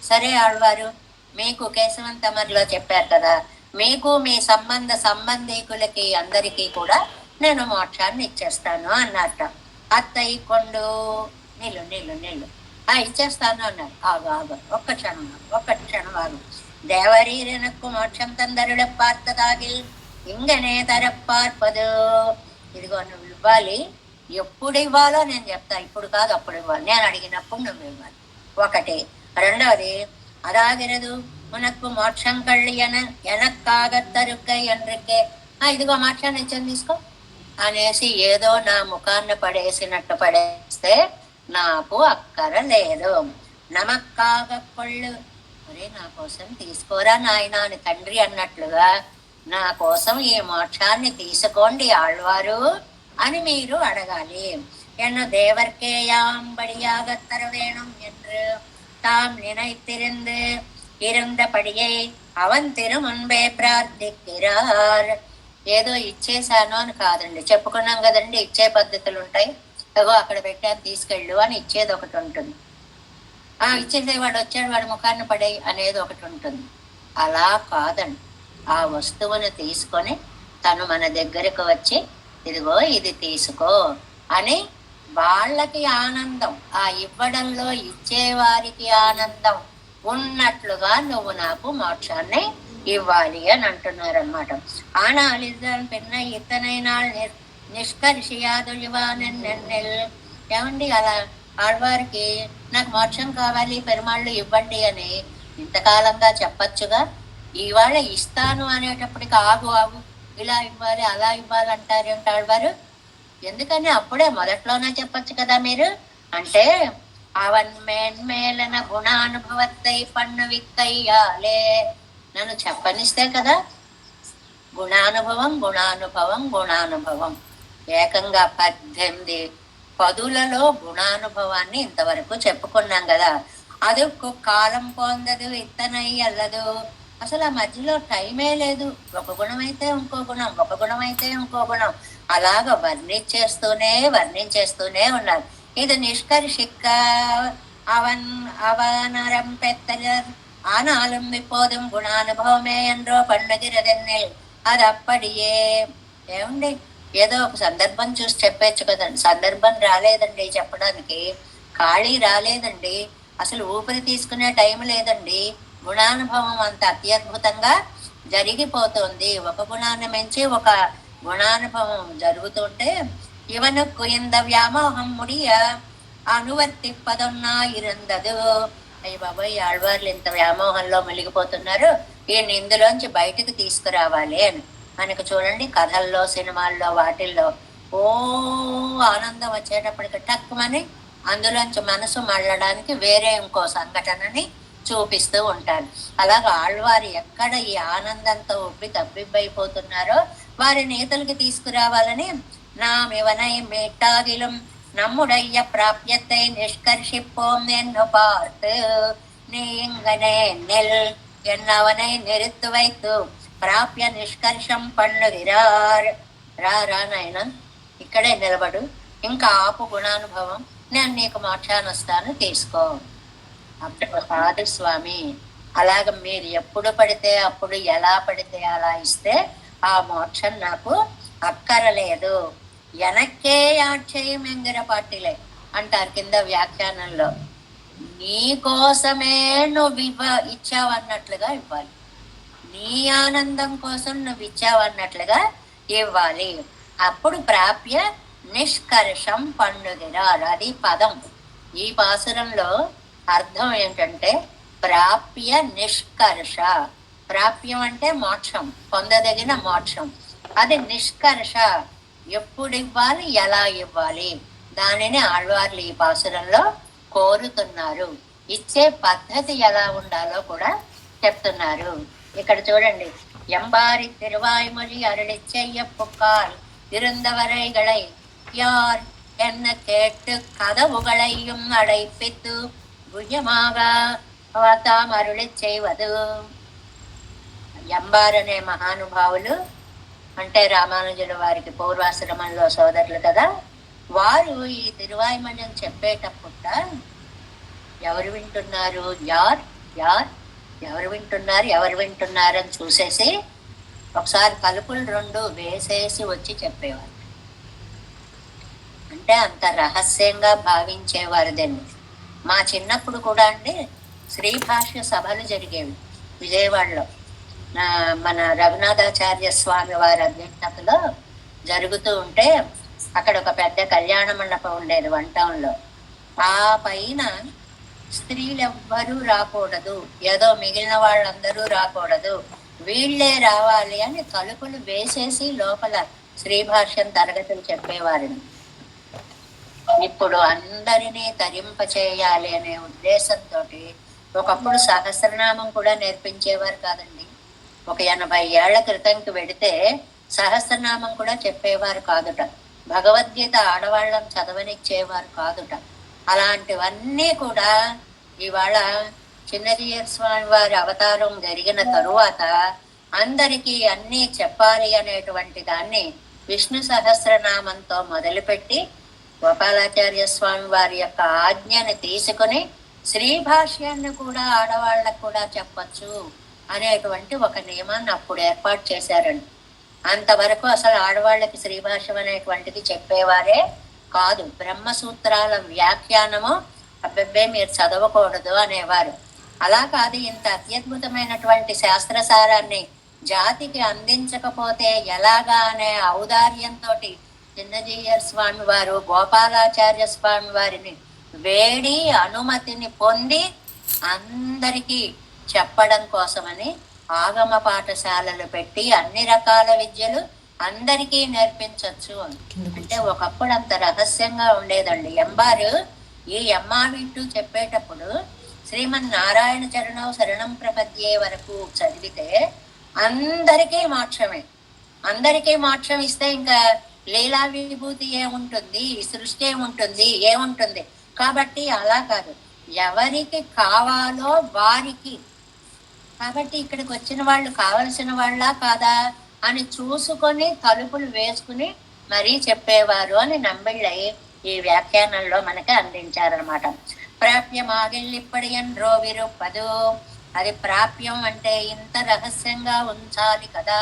S1: సరే ఆళ్వారు, మీకు కేశవంతమర్లో చెప్పారు కదా, మీకు మీ సంబంధీకులకి అందరికీ కూడా నేను మోక్షాన్ని ఇచ్చేస్తాను అన్నట్ట. అత్తయ్య కొండు నిల్లు ఇచ్చేస్తాను అన్నారు. ఆగు ఒక్క క్షణం ఆగు. దేవరీరెనక్కు మోక్షం తందరుడ పార్తదాగిల్ ఇంగనే తరప్పార్పదు. ఇదిగో నువ్వు ఇవ్వాలి, ఎప్పుడు ఇవ్వాలో నేను చెప్తా, ఇప్పుడు కాదు అప్పుడు ఇవ్వాలి, నేను అడిగినప్పుడు నువ్వు ఇవ్వాలి. ఒకటి. రెండవది, అదాగిరదు உனக்கு மோட்சம் கள்ளி எனக்காக தருக்க என்றுக்கே ఇదిగో మోక్షాన్ని ఇచ్చాను తీసుకో అనేసి ఏదో నా ముఖాన్ని పడేసినట్టు పడేస్తే నాకు అక్కర లేదు. నమక్కాగ కొళ్ళు, ఒరే నా కోసం తీసుకోరా నాయన అని తండ్రి అన్నట్లుగా నా కోసం ఈ మోక్షాన్ని తీసుకోండి ఆళ్వారు అని మీరు అడగాలి. ఎన్ను దేవర్కేయాంబడియాగత్తర వేణం என்று தாம் நினைத்திருந்து இருந்தபடியே அவன் திருமுன்பே ప్రార్థిక్కిరార్. ఏదో ఇచ్చేశాను అని కాదండి, చెప్పుకున్నాం కదండి ఇచ్చే పద్ధతులు ఉంటాయి. అగో అక్కడ పెట్టాను తీసుకెళ్ళు అని ఇచ్చేది ఒకటి ఉంటుంది, ఇచ్చేసేవాడు వచ్చాడు వాడి ముఖాన్ని పడే అనేది ఒకటి ఉంటుంది. అలా కాదండి, ఆ వస్తువును తీసుకొని తను మన దగ్గరకు వచ్చి ఇదిగో ఇది తీసుకో అని వాళ్ళకి ఆనందం, ఆ ఇవ్వడంలో ఇచ్చేవారికి ఆనందం ఉన్నట్లుగా నువ్వు నాకు మోక్షాన్ని ఇవ్వాలి అని అంటున్నారనమాట. ఆనాలిద్దరు పిన్న ఇతనైనాள் నిష్కర్షియాదు ఇవ్వనెన్నెల్. ఏమండి అలా ఆడవారికి నాకు మోక్షం కావాలి పెరుమాళ్ళు ఇవ్వండి అని ఇంతకాలంగా చెప్పచ్చుగా, ఇవాళ ఇస్తాను అనేటప్పటికి ఆగు ఆగు ఇలా ఇవ్వాలి అలా ఇవ్వాలి అంటారేంటి ఆడవారు? ఎందుకని అప్పుడే మొదట్లోనే చెప్పచ్చు కదా మీరు. అంటే అవన్ మేన్మేలన గుణానుభవత్తై పన్ను విక్కయ్యాలే, నన్ను చెప్పనిస్తే కదా. గుణానుభవం గుణానుభవం గుణానుభవం ఏకంగా 18 పదులలో గుణానుభవాన్ని ఇంతవరకు చెప్పుకున్నాం కదా. అది కాలం పొందదు ఇత్తనై అల్లదు, అసలు ఆ మధ్యలో టైమే లేదు. ఒక గుణం అయితే ఇంకో గుణం, ఒక గుణం అయితే ఇంకో గుణం, అలాగ వర్ణించేస్తూనే ఉన్నారు. ఇది నిష్కర్షిక్క అవనరం పెత్తలర్ ఆనాலும் இப்போதும் గుణానుభవమే ఎండ్రో పండుగిరదెన్నెల్. అది అప్పడియే. ఏమండి ఏదో ఒక సందర్భం చూసి చెప్పచ్చు కదండి, సందర్భం రాలేదండి చెప్పడానికి, ఖాళీ రాలేదండి, అసలు ఊపిరి తీసుకునే టైం లేదండి. గుణానుభవం అంత అత్యద్భుతంగా జరిగిపోతుంది. ఒక గుణాన్ని మించి ఒక గుణానుభవం జరుగుతుంటే ఇవనుకు ఇంద వ్యామోహం ముడియ అనువర్తిప్పదొన్నా ఇరందదు. అయ్య బాబాయ్ ఆళ్వార్లు ఇంత వ్యామోహంలో మునిగిపోతున్నారు, ఈయన ఇందులోంచి బయటకు తీసుకురావాలి అని. మనకు చూడండి కథల్లో సినిమాల్లో వాటిల్లో ఓ ఆనందం వచ్చేటప్పటికి టక్కుమని అందులోంచి మనసు మళ్ళడానికి వేరే ఇంకో సంఘటనని చూపిస్తూ ఉంటారు. అలాగా ఆళ్వారు ఎక్కడ ఈ ఆనందంతో ఉబ్బి తబ్బిబ్బైపోతున్నారో వారి నేతలకి తీసుకురావాలని నామివనై మేటాగిలం நம்முடைய பிராபியத்தை நிஷ்கர்ஷிப்போம் என்று பார்த்து நீங்கனே நெல் என்னவனை நிறுத்து வைத்து ప్రాప్య నిష్కర్షం పన్నుగిరార్. రా నాయన ఇక్కడే నిలబడు, ఇంకా ఆపు గుణానుభవం, నేను నీకు మోక్షాన్ని వస్తాను తీసుకో. అప్పుడు కాదు స్వామి, అలాగ మీరు ఎప్పుడు పడితే అప్పుడు ఎలా పడితే అలా ఇస్తే ఆ మోక్షం నాకు అక్కరలేదు. ఎనక్కే ఆక్షయం ఎంగిర పాటిలే అంటారు కింద వ్యాఖ్యానంలో. నీ కోసమే నువ్వు ఇచ్చావన్నట్లుగా ఇవ్వాలి, నీ ఆనందం కోసం నువ్వు ఇచ్చావన్నట్లుగా ఇవ్వాలి. అప్పుడు ప్రాప్య నిష్కర్షం పండుగిరారు. అది పదం. ఈ పాసురంలో అర్థం ఏంటంటే ప్రాప్య నిష్కర్ష. ప్రాప్యం అంటే మోక్షం, పొందదగిన మోక్షం. అది నిష్కర్ష, ఎప్పుడు ఇవ్వాలి ఎలా ఇవ్వాలి దానిని ఆళ్వార్లు ఈ పాసురంలో కోరుతున్నారు. ఇచ్చే పద్ధతి ఎలా ఉండాలో కూడా చెప్తున్నారు. ఇక్కడ చూడండి, ఎంబారి తిరువాய்மொழி அருளிச்செய்ய புக்கால் இருந்தவரைகளை யார் என்ன கேட்டு கதவுகளையும் அடைப்பித்து గుహ్యமாக తాము అరుళి చేయవదు. ఎంబారనే మహానుభావులు అంటే రామానుజుల వారికి పూర్వాశ్రమంలో సోదరులు కదా, వారు ఈ తిరువాయిమణ్యం చెప్పేటప్పుడు ఎవరు వింటున్నారు, ఎవరు వింటున్నారు అని చూసేసి ఒకసారి తలుపులు 2 వేసేసి వచ్చి చెప్పేవారు. అంటే అంత రహస్యంగా భావించేవారు దాన్ని. మా చిన్నప్పుడు కూడా అండి శ్రీభాష్య సభలు జరిగేవి విజయవాడలో. మన రఘునాథాచార్య స్వామి వారి అధ్యక్షతలో జరుగుతూ ఉంటే అక్కడ ఒక పెద్ద కళ్యాణ మండపం ఉండేది 1 టౌన్లో. ఆ పైన స్త్రీలు ఎవ్వరూ రాకూడదు, ఏదో మిగిలిన వాళ్ళందరూ రాకూడదు, వీళ్ళే రావాలి అని తలుపులు వేసేసి లోపల శ్రీభాష్యం తరగతులు చెప్పేవారిని. ఇప్పుడు అందరినీ తరింప చేయాలి అనే ఉద్దేశంతో ఒకప్పుడు సహస్రనామం కూడా నేర్పించేవారు కాదండి. ఒక 80 ఏళ్ల క్రితంకి వెడితే సహస్రనామం కూడా చెప్పేవారు కాదుట. భగవద్గీత ఆడవాళ్ళం చదవనిచ్చేవారు కాదుట. అలాంటివన్నీ కూడా ఇవాళ చిన్నజీయర్ స్వామి వారి అవతారం జరిగిన తరువాత అందరికీ అన్నీ చెప్పాలి అనేటువంటి దాన్ని విష్ణు సహస్రనామంతో మొదలుపెట్టి గోపాలాచార్య స్వామి వారి యొక్క ఆజ్ఞని తీసుకుని శ్రీ భాష్యాన్ని కూడా ఆడవాళ్ళకు కూడా చెప్పచ్చు అనేటువంటి ఒక నియమాన్ని అప్పుడు ఏర్పాటు చేశారండి. అంతవరకు అసలు ఆడవాళ్ళకి శ్రీభాష్యం అనేటువంటిది చెప్పేవారే కాదు. బ్రహ్మసూత్రాల వ్యాఖ్యానము అబ్బెబ్బే మీరు చదవకూడదు అనేవారు. అలా కాదు, ఇంత అత్యద్భుతమైనటువంటి శాస్త్రసారాన్ని జాతికి అందించకపోతే ఎలాగా అనే ఔదార్యంతో చిన్నజీయర్ స్వామి వారు గోపాలాచార్య స్వామి వారిని వేడి అనుమతిని పొంది అందరికీ చెప్పడం కోసమని ఆగమ పాఠశాలలు పెట్టి అన్ని రకాల విద్యలు అందరికీ నేర్పించవచ్చు. అంటే ఒకప్పుడు అంత రహస్యంగా ఉండేదండి. ఎంబారు ఈ ఎమ్మావిట్టు చెప్పేటప్పుడు శ్రీమన్నారాయణ చరణం శరణం ప్రపద్యే వరకు చదివితే అందరికీ మోక్షమే. అందరికీ మోక్షం ఇస్తే ఇంకా లీలా విభూతి ఏముంటుంది, సృష్టి ఏముంటుంది, ఏముంటుంది. కాబట్టి అలా కాదు, ఎవరికి కావాలో వారికి. కాబట్టి ఇక్కడికి వచ్చిన వాళ్ళు కావలసిన వాళ్ళ కాదా అని చూసుకొని తలుపులు వేసుకుని మరీ చెప్పేవారు అని నంబిళ్ళై ఈ వ్యాఖ్యానంలో మనకి అందించారనమాట. ప్రాప్యమాగిల్లిప్పటి ఎండ్రో విరుపదు. అది ప్రాప్యం అంటే ఇంత రహస్యంగా ఉంచాలి కదా.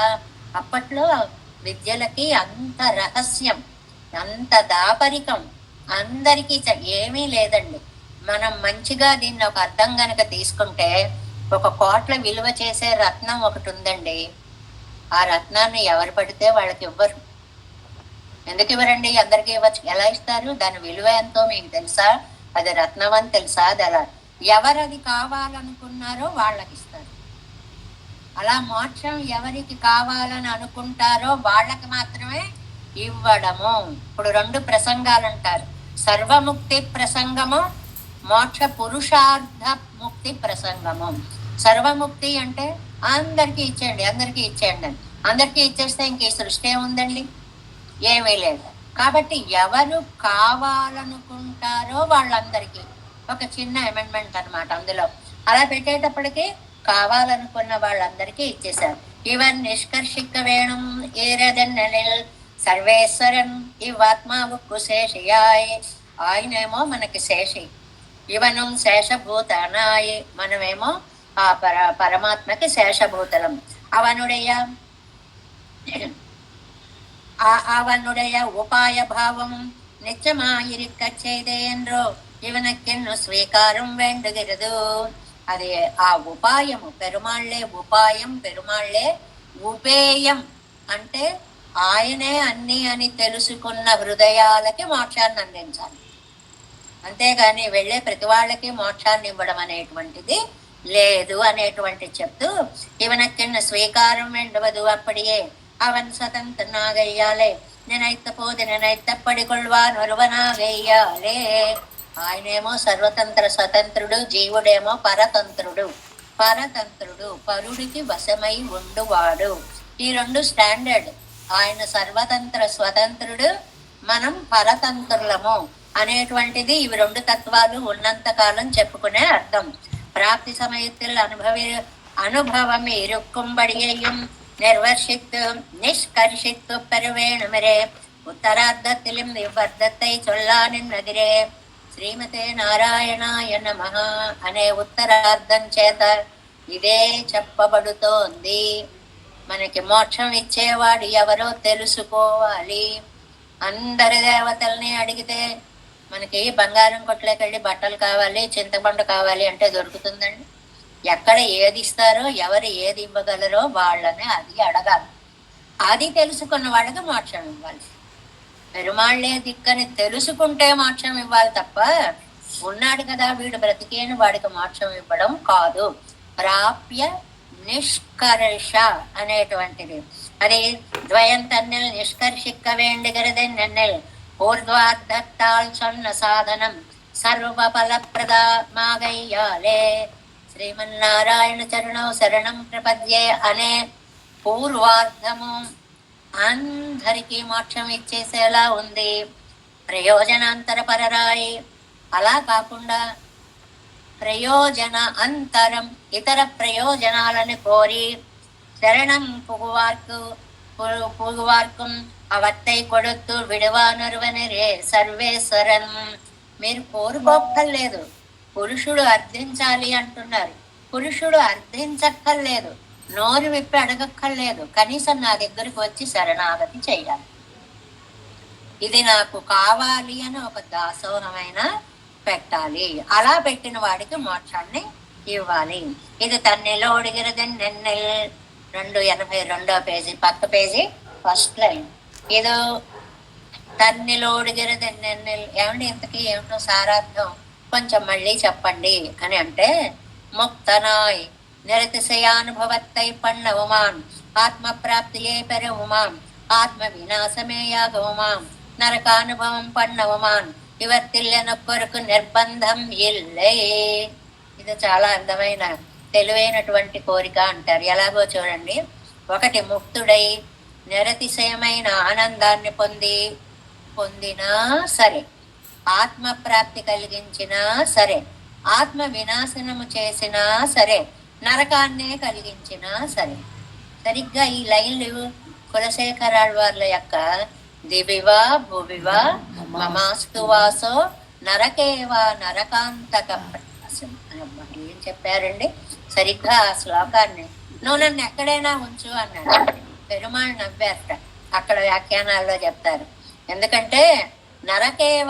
S1: అప్పట్లో విద్యలకి అంత రహస్యం, అంత దాపరికం అందరికీ ఏమీ లేదండి. మనం మంచిగా దీన్ని ఒక అర్థం గనక తీసుకుంటే 1 కోట్ల విలువ చేసే రత్నం ఒకటి ఉందండి. ఆ రత్నాన్ని ఎవరు పడితే వాళ్ళకి ఇవ్వరు. ఎందుకు ఇవ్వరండి? అందరికీ ఇవ్వచ్చు. ఎలా ఇస్తారు? దాని విలువ ఎంతో మీకు తెలుసా? అది రత్నం అని తెలుసా? అది అలా ఎవరది కావాలనుకున్నారో వాళ్ళకి ఇస్తారు. అలా మోక్షం ఎవరికి కావాలని అనుకుంటారో వాళ్ళకి మాత్రమే ఇవ్వడము. ఇప్పుడు 2 ప్రసంగాలు అంటారు, సర్వముక్తి ప్రసంగము, మోక్ష పురుషార్థ ముక్తి ప్రసంగము. సర్వముక్తి అంటే అందరికీ ఇచ్చేయండి, అందరికీ ఇచ్చేయండి అని. అందరికీ ఇచ్చేస్తే ఇంక సృష్టి ఏముందండి? ఏమీ లేదు. కాబట్టి ఎవరు కావాలనుకుంటారో వాళ్ళందరికీ ఒక చిన్న అమెండ్మెంట్ అనమాట అందులో. అలా పెట్టేటప్పటికి కావాలనుకున్న వాళ్ళందరికీ ఇచ్చేశారు. ఇవన్ నిష్కర్షిక వేణం ఏరదన్నెల్ సర్వేశ్వరన్ ఇవాత్మావుకు శేషయాయ్. ఆయనేమో మనకి శేషి, ఇవను శేషభూతనాయ్, మనమేమో ఆ పరమాత్మకి శేషభూతలం. అవనుడయ அவனுடைய உபாய பாவம் நிச்சயமாயிருக்க செய்தேன்றோ இவனுக்கென்னு ஸ்வீகாரம் வேண்டுகிறது. అది ఆ ఉపాయము పెరుమాళ్లే ఉపాయం, పెరుమాళ్లే ఉపేయం. అంటే ఆయనే అన్ని అని తెలుసుకున్న హృదయాలకి మోక్షాన్ని అందించాలి. అంతేగాని వెళ్ళే ప్రతి వాళ్ళకి మోక్షాన్ని ఇవ్వడం అనేటువంటిది లేదు అనేటువంటి చెప్తూ ఇవనక్కిన్న స్వీకారం వెండవదు అప్పడియే அவன் சதந்தனாகையாலே நினைத்த போது நினைத்தப்படி கொள்வான் ஒருவனாగయ్యాలే. ఆయనేమో సర్వతంత్ర స్వతంత్రుడు, జీవుడేమో పరతంత్రుడు. పరతంత్రుడు పరుడికి వశమై ఉండువాడు. ఈ 2 స్టాండర్డ్. ఆయన సర్వతంత్ర స్వతంత్రుడు, మనం పరతంత్రులము అనేటువంటిది ఇవి 2 తత్వాలు ఉన్నంత కాలం చెప్పుకునే అర్థం. ప్రాప్తి సమయத்தில் అనుభవం ఇరుక్కుம்படியையும் నిర్వర్షిత్తు నిష్కర్షిత్తు పెరువేణుమరే ఉత్తరార్ధத்திலும் ఇవ్వర్థத்தை చొల్లానిన్నదిరే. శ్రీమతే నారాయణాయ నమః అనే ఉత్తరార్ధం చేత ఇదే చెప్పబడుతోంది. మనకి మోక్షం ఇచ్చేవాడు ఎవరో తెలుసుకోవాలి. అందరి దేవతల్ని అడిగితే మనకి బంగారం కొట్లేకెళ్ళి బట్టలు కావాలి, చింతపండు కావాలి అంటే దొరుకుతుందండి? ఎక్కడ ఏది ఇస్తారో, ఎవరు ఏది ఇవ్వగలరో వాళ్ళని అది అడగాలి. అది తెలుసుకున్న వాళ్ళకి మోక్షం ఇవ్వాలి. పెరుమాళ్లే దిక్కని తెలుసుకుంటే మోక్షం ఇవ్వాలి తప్ప ఉన్నాడు కదా వీడు బ్రతికేని వాడికి మోక్షం ఇవ్వడం కాదు. ప్రాప్య నిష్కర్ష అనేటువంటిది. అది ద్వయం తన్నెల్ నిష్కర్షిక్క వేండుగరదెన్నెల్ ఊర్ధ్వార్థత్తాల్ సొన్న సాధనం సర్వఫలప్రదమాగయ్యాలే శ్రీమన్నారాయణ చరణం శరణం ప్రపద్యే అనే పూర్వార్థము అందరికీ మోక్షం ఇచ్చేసేలా ఉంది. ప్రయోజనాంతర పరరాయి అలా కాకుండా ప్రయోజన అంతరం ఇతర ప్రయోజనాలను కోరి శరణం పుగువార్కు అవత్తై కొడుతూ విడువానరువనిరే సర్వేశ్వరన్. మీరు కోరుకోక్కర్లేదు, పురుషుడు అర్థించాలి అంటున్నారు. పురుషుడు అర్థించక్కర్లేదు, నోరు విప్పి అడగక్కర్లేదు, కనీసం నా దగ్గరకు వచ్చి శరణాగతి చెయ్యాలి. ఇది నాకు కావాలి అని ఒక దాసోహమైన పెట్టాలి. అలా పెట్టిన వాడికి మోక్షాన్ని ఇవ్వాలి. ఇది తన్నెలో ఒడిగిరదెన్నెల్ 282 పేజీ పక్క పేజీ ఫస్ట్ లైన్. ఇది తన్నెలో ఒడిగిరదెన్నెల్. ఏమండి ఇంతకీ ఏమిటో సారార్థం కొంచెం మళ్ళీ చెప్పండి అని అంటే, ముక్తనాయ్ నిరతిశయానుభవత్తై పన్నవుమాన్ ఆత్మ ప్రాప్తియే పెరవుమాన్ ఆత్మ వినాశమే యాగవుమాన్ నరకానుభవం పన్నవుమాన్ ఇవర్తిల్లెనొక్కరకు నిర్బంధం ఇల్లే. ఇది చాలా అందమైన తెలివైనటువంటి కోరిక అంటారు. ఎలాగో చూడండి. ఒకటి, ముక్తుడై నిరతిశయమైన ఆనందాన్ని పొందినా సరే, ఆత్మ ప్రాప్తి కలిగించినా సరే, ఆత్మ వినాశనము చేసినా సరే, నరకాన్నే కలిగించినా సరే. సరిగ్గా ఈ లైన్లు కులశేఖరాళ్వార్ల యొక్క దివివా భువివా మమాస్తు వాసో నరకేవా నరకాంతక ఏం చెప్పారండి. సరిగ్గా ఆ శ్లోకాన్ని నువ్వు నన్ను ఎక్కడైనా ఉంచు అన్నాడు. పెరుమాళ్ నవ్వారట. అక్కడ వ్యాఖ్యానాల్లో చెప్తారు. ఎందుకంటే నరకేవ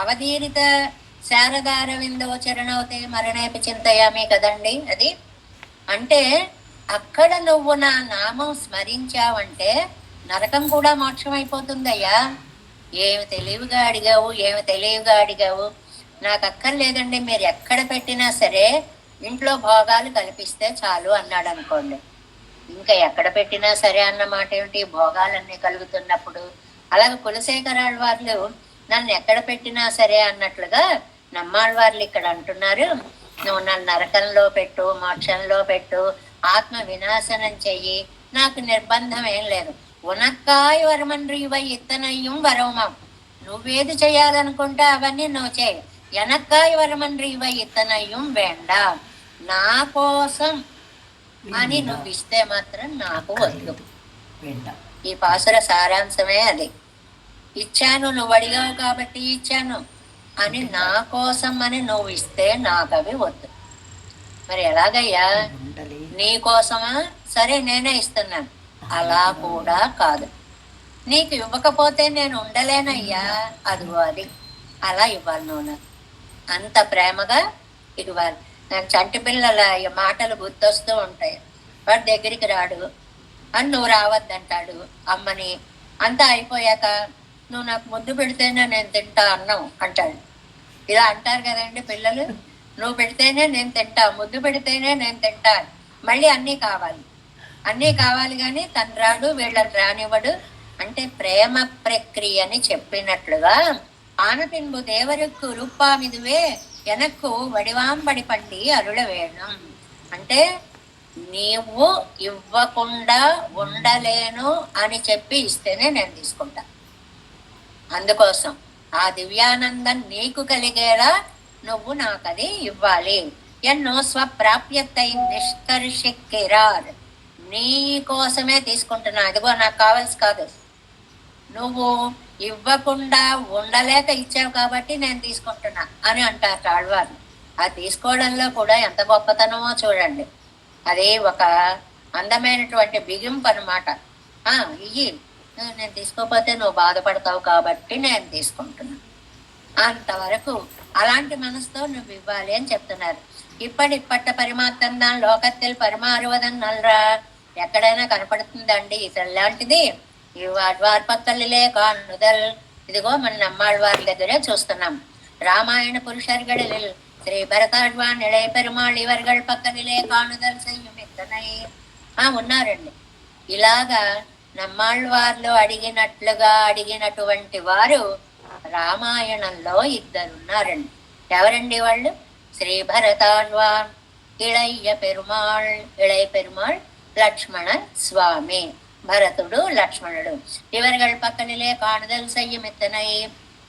S1: అవధీరిత శారదార విందోచరణవుతే మరణేపి చింతయామి కదండి. అది అంటే అక్కడ నువ్వు నా నామం స్మరించావంటే నరకం కూడా మోక్షం అయిపోతుందయ్యా. ఏమి తెలివిగా అడిగావు. నాకు అక్కర్లేదండి, మీరు ఎక్కడ పెట్టినా సరే ఇంట్లో భోగాలు కల్పిస్తే చాలు అన్నాడు అనుకోండి. ఇంకా ఎక్కడ పెట్టినా సరే అన్నమాట ఏమిటి? భోగాలన్నీ కలుగుతున్నప్పుడు. అలాగే కులశేఖరాళ్ళ వాళ్ళు నన్ను ఎక్కడ పెట్టినా సరే అన్నట్లుగా నమ్మాళ్ళవార్లు ఇక్కడ అంటున్నారు, నువ్వు నన్ను నరకంలో పెట్టు, మోక్షంలో పెట్టు, ఆత్మ వినాశనం చెయ్యి, నాకు నిర్బంధం ఏం లేదు. ఉనక్కాయ వరమన్రీవై ఇత్తనయ్యం వరవమాం. నువ్వేది చేయాలనుకుంటే అవన్నీ నువ్వు చేయి. ఎనక్కాయ వరమన్రీవై ఇత్తనయ్యం వేండ. నా కోసం అని నువ్వు ఇస్తే మాత్రం నాకు వద్దు. ఈ పాసుర సారాంశమే అది. ఇచ్చాను, నువ్వు అడిగావు కాబట్టి ఇచ్చాను అని, నా కోసం అని నువ్వు ఇస్తే నాకు అవి వద్దు. మరి ఎలాగయ్యా? నీ కోసమా? సరే నేనే ఇస్తున్నాను. అలా కూడా కాదు. నీకు ఇవ్వకపోతే నేను ఉండలేనయ్యా. అదిగో అది అలా ఇవ్వాలి. నువ్వు అంత ప్రేమగా ఇవ్వాలి. నాకు చంటి పిల్లల మాటలు గుర్తొస్తూ ఉంటాయి. వాడి దగ్గరికి రాడు అని నువ్వు రావద్దంటాడు అమ్మని. అంతా అయిపోయాక నువ్వు నాకు ముద్దు పెడితేనే నేను తింటా అన్నం అంటాడు. ఇలా అంటారు కదండి పిల్లలు. నువ్వు పెడితేనే నేను తింటా, ముద్దు పెడితేనే నేను తింటా. మళ్ళీ అన్నీ కావాలి కానీ తను రాడు, వీళ్ళని రానివ్వడు. అంటే ప్రేమ ప్రక్రియని చెప్పినట్లుగా ఆనపిన్బు దేవరుక్కు రూపామిదువే ఎనక్కు వడివాంబడి పట్టి అరుళ వేణం. అంటే నీవు ఇవ్వకుండా ఉండలేను అని చెప్పి ఇస్తేనే నేను తీసుకుంటా. అందుకోసం ఆ దివ్యానందం నీకు కలిగేలా నువ్వు నాకు అది ఇవ్వాలి. ఎన్నో స్వప్రాప్యతై నిష్కర్షిక్కిరార్. నీ కోసమే తీసుకుంటున్నా. అదిగో నాకు కావాల్సి కాదు, నువ్వు ఇవ్వకుండా ఉండలేక ఇచ్చావు కాబట్టి నేను తీసుకుంటున్నా అని అంటారు తాళ్వారు. అది తీసుకోవడంలో కూడా ఎంత గొప్పతనమో చూడండి. అది ఒక అందమైనటువంటి బిగింపు అనమాట. ఇయ్యి, నేను తీసుకోకపోతే నువ్వు బాధపడతావు కాబట్టి నేను తీసుకుంటున్నా. అంతవరకు అలాంటి మనసుతో నువ్వు ఇవ్వాలి అని చెప్తున్నారు. ఇప్పటిప్పట్ట పరిమాత్తందాన్ లోకత్తిల్ పరిమారువదం నల్రా. ఎక్కడైనా కనపడుతుందండి ఇతరులాంటిది? వార్పక్కలిలే కానుదల్. ఇదిగో మన నమ్మాళ్ళ వారి దగ్గరే చూస్తున్నాం. రామాయణ పురుషర్గడలిల్ ஸ்ரீ பரதாழ்வான் இளைய பெருமாள் ఇవర్గల్ పక్కనిలే కాణుదల్ సంయుమిత్తనై ఉన్నారండి. ఇలాగా నమ్మాళ్ళవార్లు అడిగినటువంటి వారు రామాయణంలో ఇద్దరున్నారండి. ఎవరండి వాళ్ళు? శ్రీ భరతాళ్వాన్, ఇళయ్య పెరుమాళ్ లక్ష్మణ స్వామి. భరతుడు లక్ష్మణుడు. ఇవర్గల్ పక్కనిలే కాణుదల్ సంయుమిత్తనై.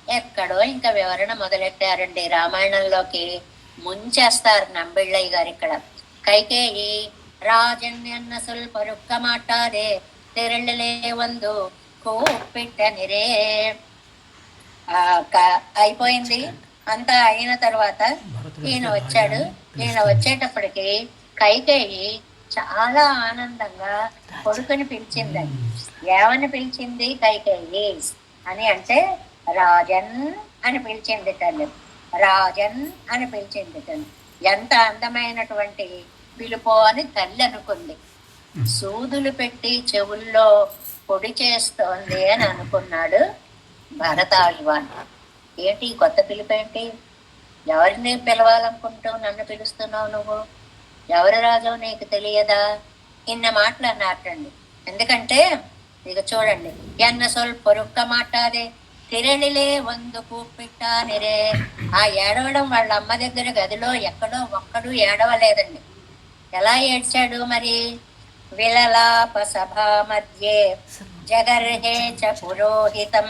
S1: ఎక్కడో ఇంకా వివరణ మొదలెట్టారండి రామాయణంలోకి. ముంచేస్తారు నంబిళ్ళయ్య గారు ఇక్కడ. కైకేయి రాజన్యన్న సుల్పరుక్క మాట్లాడే తెరళ్ళలే వందు కూపిట్టనిరే. అయిపోయింది. అంతా అయిన తర్వాత ఈయన వచ్చాడు. ఈయన వచ్చేటప్పటికి కైకేయి చాలా ఆనందంగా కొడుకుని పిలిచిందండి. ఏమని పిలిచింది కైకేయి అని అంటే రాజన్ అని పిలిచింది తల్లి. రాజన్ అని పిలిచింది తల్లి. ఎంత అందమైనటువంటి పిలుపో అని తల్లి అనుకుంది. సూదులు పెట్టి చెవుల్లో పొడి చేస్తోంది అని అనుకున్నాడు భరతాళ్వాన్. ఏంటి కొత్త పిలుపేంటి? ఎవరిని పిలవాలనుకుంటావు? నన్ను పిలుస్తున్నావు నువ్వు? ఎవరు రాజో నీకు తెలియదా? ఇన్న మాటలు అన్నట్టండి. ఎందుకంటే ఇక చూడండి, ఎన్న పొరుక్క మాట్లాడే తిరళిలే వందు కూపిట్టానిరే. ఆ ఏడవడం వాళ్ళ అమ్మ దగ్గర గదిలో ఎక్కడో ఒక్కడు ఏడవలేదండి. ఎలా ఏడ్చాడు మరి? విలలాప సభా మధ్యే జగర్హే చ పురోహితం.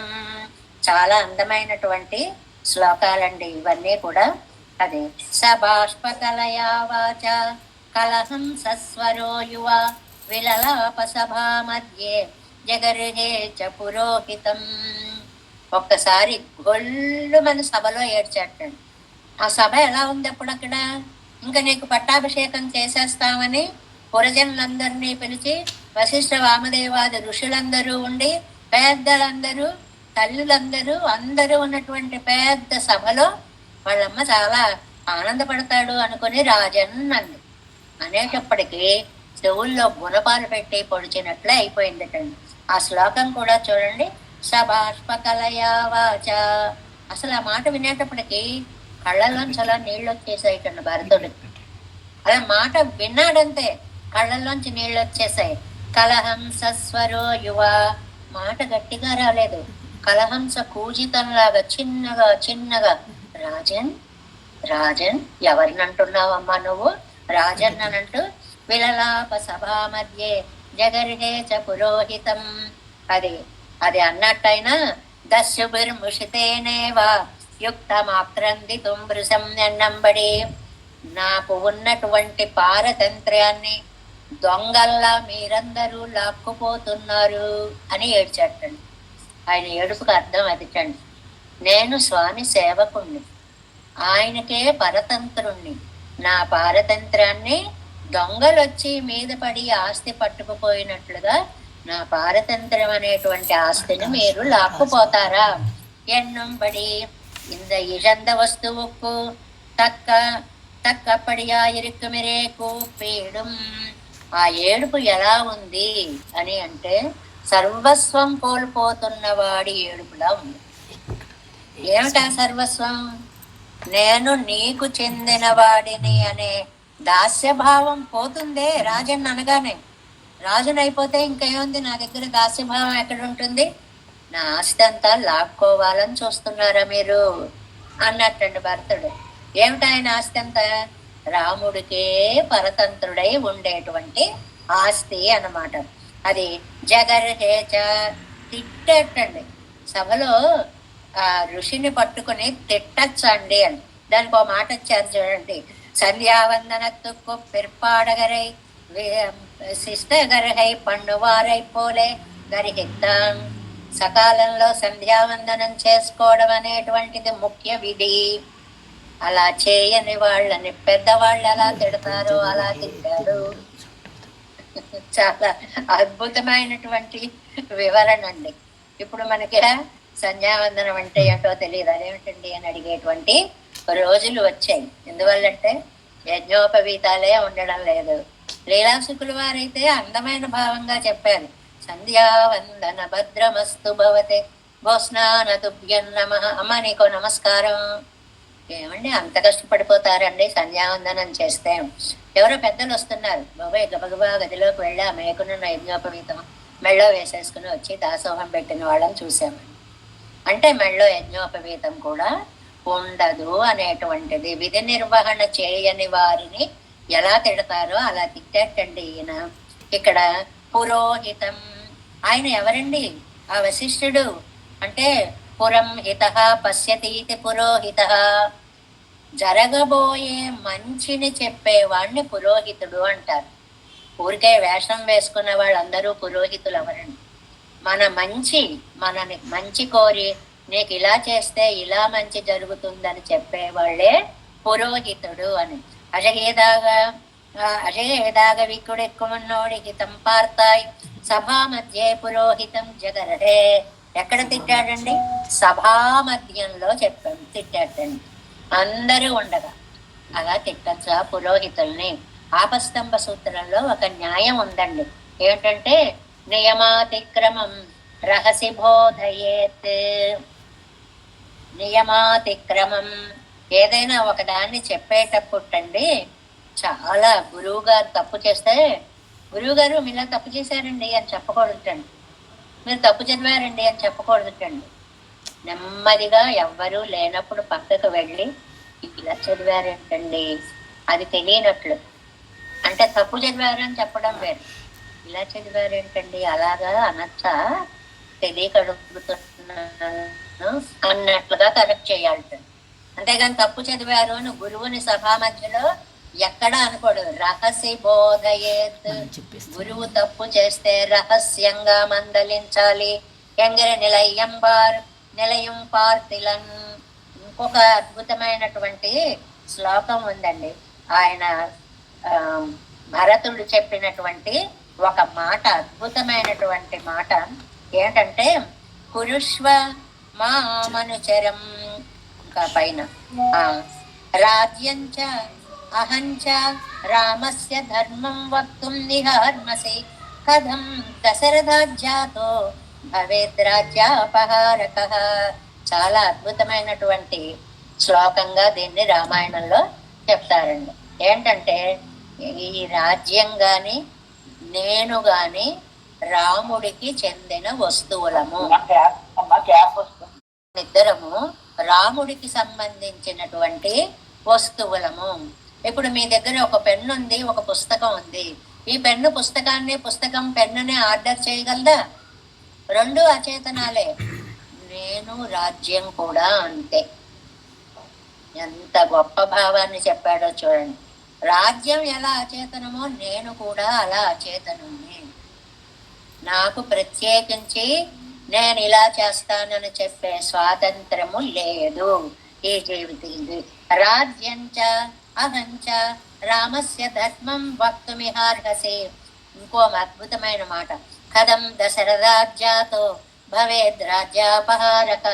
S1: చాలా అందమైనటువంటి శ్లోకాలండి ఇవన్నీ కూడా. అదే సబాష్పకలయా వాచ కలహం సస్వరో యువ విలలాప సభా మధ్యే జగర్హే చ పురోహితం. ఒక్కసారి గొల్లు మన సభలో ఏడ్చాటండి. ఆ సభ ఎలా ఉంది అప్పుడు అక్కడ? ఇంకా నీకు పట్టాభిషేకం చేసేస్తామని పురజనులందరినీ పిలిచి వశిష్ఠ వామదేవాది ఋషులందరూ ఉండి, పెద్దలందరూ, తల్లులందరూ అందరూ ఉన్నటువంటి పెద్ద సభలో వాళ్ళమ్మ చాలా ఆనందపడతాడు అనుకుని రాజన్ అంది. అనేటప్పటికీ చెవుల్లో గుణపాలు పెట్టి పొడిచినట్లే అయిపోయిందటండి. ఆ శ్లోకం కూడా చూడండి. సబాష్పకలయా వాచ. అసలు ఆ మాట వినేటప్పటికి కళ్ళల్లోంచి అలా నీళ్ళు వచ్చేసాయి కన్నా భరతుడికి. అలా మాట విన్నాడంతే కళ్ళల్లోంచి నీళ్ళు వచ్చేసాయి. కలహంస స్వరో యువ. మాట గట్టిగా రాలేదు, కలహంస కూజితంలాగా చిన్నగా చిన్నగా. రాజన్ రాజన్ ఎవరినంటున్నావమ్మా నువ్వు? రాజన్ అనంటూ విలలాప సభా మధ్యే జగర్హే చ పురోహితం. అది అన్నట్టయినా దస్యుభిర్ముషితేనేవా యుక్తమాక్రందితుం భృశం ఎన్నంబడి. నాకు ఉన్నటువంటి పారతంత్ర్యాన్ని దొంగల్లా మీరందరూ లాక్కుపోతున్నారు అని ఏడ్చటండి. ఆయన ఏడుపుకు అర్థం అదిటండి. నేను స్వామి సేవకుణ్ణి, ఆయనకే పరతంత్రుణ్ణి. నా పారతంత్రాన్ని దొంగలొచ్చి మీద పడి ఆస్తి పట్టుకుపోయినట్లుగా నా పారతంత్రం అనేటువంటి ఆస్తిని మీరు లాక్కుపోతారా? ఎన్నంబడి இந்த இழந்த வஸ்துவுக்கு తక్కపడియా ఇరుక్కుమిరే కూపేయడం. ఆ ఏడుపు ఎలా ఉంది అని అంటే సర్వస్వం కోల్పోతున్న వాడి ఏడుపులా ఉంది. ఏమిటా సర్వస్వం? నేను నీకు చెందిన వాడిని అనే దాస్యభావం పోతుందే రాజన్ అనగానే. రాజునైపోతే ఇంకేముంది, నా దగ్గర దాస్యభావం ఎక్కడుంటుంది? నా ఆస్తి అంతా లాక్కోవాలని చూస్తున్నారా మీరు అన్నట్టండి భరతుడు. ఏమిటి ఆయన ఆస్తి అంతా? రాముడికే పరతంత్రుడై ఉండేటువంటి ఆస్తి అన్నమాట. అది జగర్హేచ. తిట్టేటండి సభలో ఆ ఋషిని పట్టుకుని తిట్టచ్చండి అని. దానికి ఒక మాట వచ్చారు చూడండి. సంధ్యావందనత్తుకు పిற்பாடகரை శిష్టగర్హై పండువారై పోలే గరిహిద్దాం. సకాలంలో సంధ్యావందనం చేసుకోవడం అనేటువంటిది ముఖ్య విధి. అలా చేయని వాళ్ళని పెద్దవాళ్ళు ఎలా తిడతారో అలా తిట్టారు. చాలా అద్భుతమైనటువంటి వివరణ అండి. ఇప్పుడు మనకి సంధ్యావందనం అంటే ఏంటో తెలియదు, అదేమిటండి అని అడిగేటువంటి రోజులు వచ్చాయి. ఎందువల్లంటే యజ్ఞోపవీతాలే ఉండడం లేదు. లీలాసుకుల వారైతే అందమైన భావంగా చెప్పారు. సంధ్యావందన భద్రమస్తు భవతే భోస్నాన తుభ్యం నమః. అమ్మ నీకో నమస్కారం. ఏమండి అంత కష్టపడిపోతారండి సంధ్యావందనం చేస్తే? ఎవరో పెద్దలు వస్తున్నారు, బాబాయ్ గబగబా గదిలోకి వెళ్ళి ఆ మేకున్న యజ్ఞోపవీతం మెళ్ళో వేసేసుకుని వచ్చి దాసోహం పెట్టిన వాళ్ళని చూసామండి. అంటే మెళ్ళో యజ్ఞోపవీతం కూడా ఉండదు అనేటువంటిది. విధి నిర్వహణ చేయని వారిని ఎలా తిడతారో అలా తిట్టేటండి ఈయన. ఇక్కడ పురోహితం, ఆయన ఎవరండి? ఆ వశిష్ఠుడు. అంటే పురం హిత పశ్యతీతి పురోహిత, జరగబోయే మంచిని చెప్పేవాడిని పురోహితుడు అంటారు. ఊరికే వేషం వేసుకున్న వాళ్ళందరూ పురోహితులు అవరండి. మన మనని మంచి కోరి నీకు ఇలా చేస్తే ఇలా మంచి జరుగుతుందని చెప్పేవాళ్లే పురోహితుడు అని. అజయేదాగ విక్కుడెక్కుమన్నోడి హితం పార్తాయ్ సభా మధ్యే పురోహితం జగరడే. ఎక్కడ తిట్టాడండి? సభా మధ్యంలో తిట్టాడండి, అందరూ ఉండగా. అలా తిట్టచ్చా పురోహితుల్ని? ఆపస్తంభ సూత్రంలో ఒక న్యాయం ఉందండి. ఏంటంటే నియమాతిక్రమం రహసి బోధయేత్. నియమాతిక్రమం, ఏదైనా ఒక దాన్ని చెప్పేటప్పుడండి, చాలా గురువు గారు తప్పు చేస్తే, గురువు గారు మీరు తప్పు చేశారండి అని చెప్పకూడదుటండి, మీరు తప్పు చదివారండి అని చెప్పకూడదుటండి. నెమ్మదిగా ఎవ్వరూ లేనప్పుడు పక్కకు వెళ్ళి ఇలా చదివారేంటండి, అది తెలియనట్లు. అంటే తప్పు చదివారని చెప్పడం వేరు, ఇలా చదివారేంటండి అలాగా అనొచ్చా, తెలియక అడుగుతున్నాను అన్నట్లుగా కరెక్ట్ చేయాలట. అంతేగాని తప్పు చదివారు అని గురువుని సభా మధ్యలో ఎక్కడ అనకూడదు. రహస్య బోధయేత్, గురువు తప్పు చేస్తే రహస్యంగా మందలించాలి. ఎంగర నిలయం పార్తిలన్. ఇంకొక అద్భుతమైనటువంటి శ్లోకం ఉందండి. ఆయన భరతుడు చెప్పినటువంటి ఒక మాట, అద్భుతమైనటువంటి మాట ఏంటంటే, కురుష్వ మామనుచరం, ఇంకా పైన రాజ్యంచ అహంచ రామస్య ధర్మం వక్తుం నిహార్మసి కథం దశరథాజ్యాతో భవేద్రాజ్యాపహారక. చాలా అద్భుతమైనటువంటి శ్లోకంగా దీన్ని రామాయణంలో చెప్తారండి. ఏంటంటే, ఈ రాజ్యం గాని నేను గాని రాముడికి చెందిన వస్తువులము. ఇద్దరము రాముడికి సంబంధించినటువంటి వస్తువులము. ఇప్పుడు మీ దగ్గర ఒక పెన్ను ఉంది, ఒక పుస్తకం ఉంది. ఈ పెన్ను పుస్తకం పెన్నుని ఆర్డర్ చేయగలదా? రెండు అచేతనాలే. నేను రాజ్యం కూడా అంతే. ఎంత గొప్ప భావాన్ని చెప్పాడో చూడండి. రాజ్యం ఎలా అచేతనమో నేను కూడా అలా అచేతనమే. నాకు ప్రత్యేకించి నేను ఇలా చేస్తానని చెప్పే స్వాతంత్రము లేదు ఈ జీవితంలో. రాజ్యంచ అహంచ రామస్య ధర్మం వక్తుమిహార్హసి. ఇంకో అద్భుతమైన మాట, కథం దశరథాజ్యాతో భవేద్ రాజ్యాపహారక.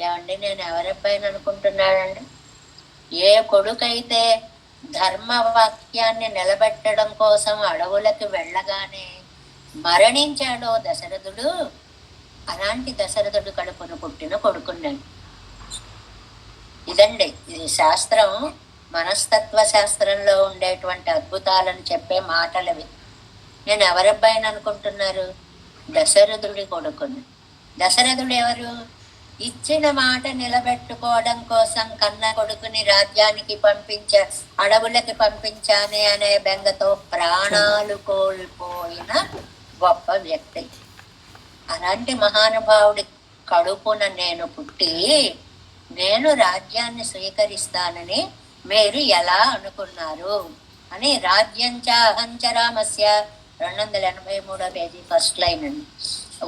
S1: ఏమండి, నేను ఎవరబ్బాయిని అనుకుంటున్నాడండి? ఏ కొడుకైతే ధర్మవాక్యాన్ని నిలబెట్టడం కోసం అడవులకు వెళ్ళగానే మరణించాడో దశరథుడు, అలాంటి దశరథుడు కడుపును పుట్టిన కొడుకున్నాడు. ఇదండి, ఇది శాస్త్రం, మనస్తత్వ శాస్త్రంలో ఉండేటువంటి అద్భుతాలను చెప్పే మాటలవి. నేను ఎవరబ్బాయిని అనుకుంటున్నారు? దశరథుడి కొడుకుని. దశరథుడు ఎవరు? ఇచ్చిన మాట నిలబెట్టుకోవడం కోసం కన్న కొడుకుని రాజ్యానికి అడవులకి పంపించానే అనే బెంగతో ప్రాణాలు కోల్పోయిన గొప్ప వ్యక్తి. అలాంటి మహానుభావుడి కడుపున నేను పుట్టి నేను రాజ్యాన్ని స్వీకరిస్తానని మీరు ఎలా అనుకున్నారు అని. రాజ్యంచ అహంచ రామస్య 283వ పేజీ ఫస్ట్ లైన్ అండి.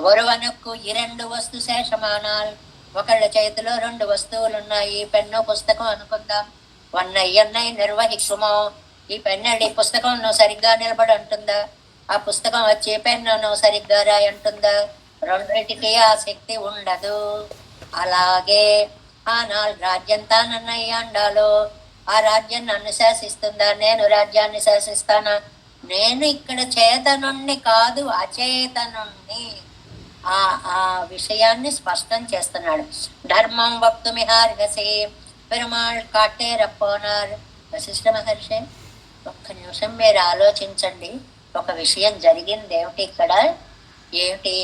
S1: ఒరువనకు ఈ 2 వస్తు శేషమానాలు. ఒకళ్ళ చేతిలో 2 వస్తువులు ఉన్నాయి, పెన్ను పుస్తకం అనుకుందాం. వన్నయ్యన్నై నిర్వహిక్కుమో. ఈ పెన్ను ఈ పుస్తకం నువ్వు సరిగ్గా నిలబడి అంటుందా? ఆ పుస్తకం వచ్చి పెన్ను నువ్వు సరిగ్గా రాయి అంటుందా? రెండింటికి ఆ శక్తి ఉండదు. అలాగే ఆనాడు రాజ్యం తానన్నయ్యాండాలో ఆ రాజ్యం నన్ను శాసిస్తుందా? నేను రాజ్యాన్ని శాసిస్తానా? నేను ఇక్కడ చేతనుణ్ణి కాదు, అచేతనుణ్ణి. ఆ విషయాన్ని స్పష్టం చేస్తున్నాడు. ధర్మం వక్తుమిహార్హసి, పెరుమాళ్ కాటేరప్పోనార్. వశిష్ఠ మహర్షి, ఒక్క నిమిషం మీరు ఆలోచించండి, ఒక విషయం జరిగింది ఏమిటి ఇక్కడ? ఏమిటి?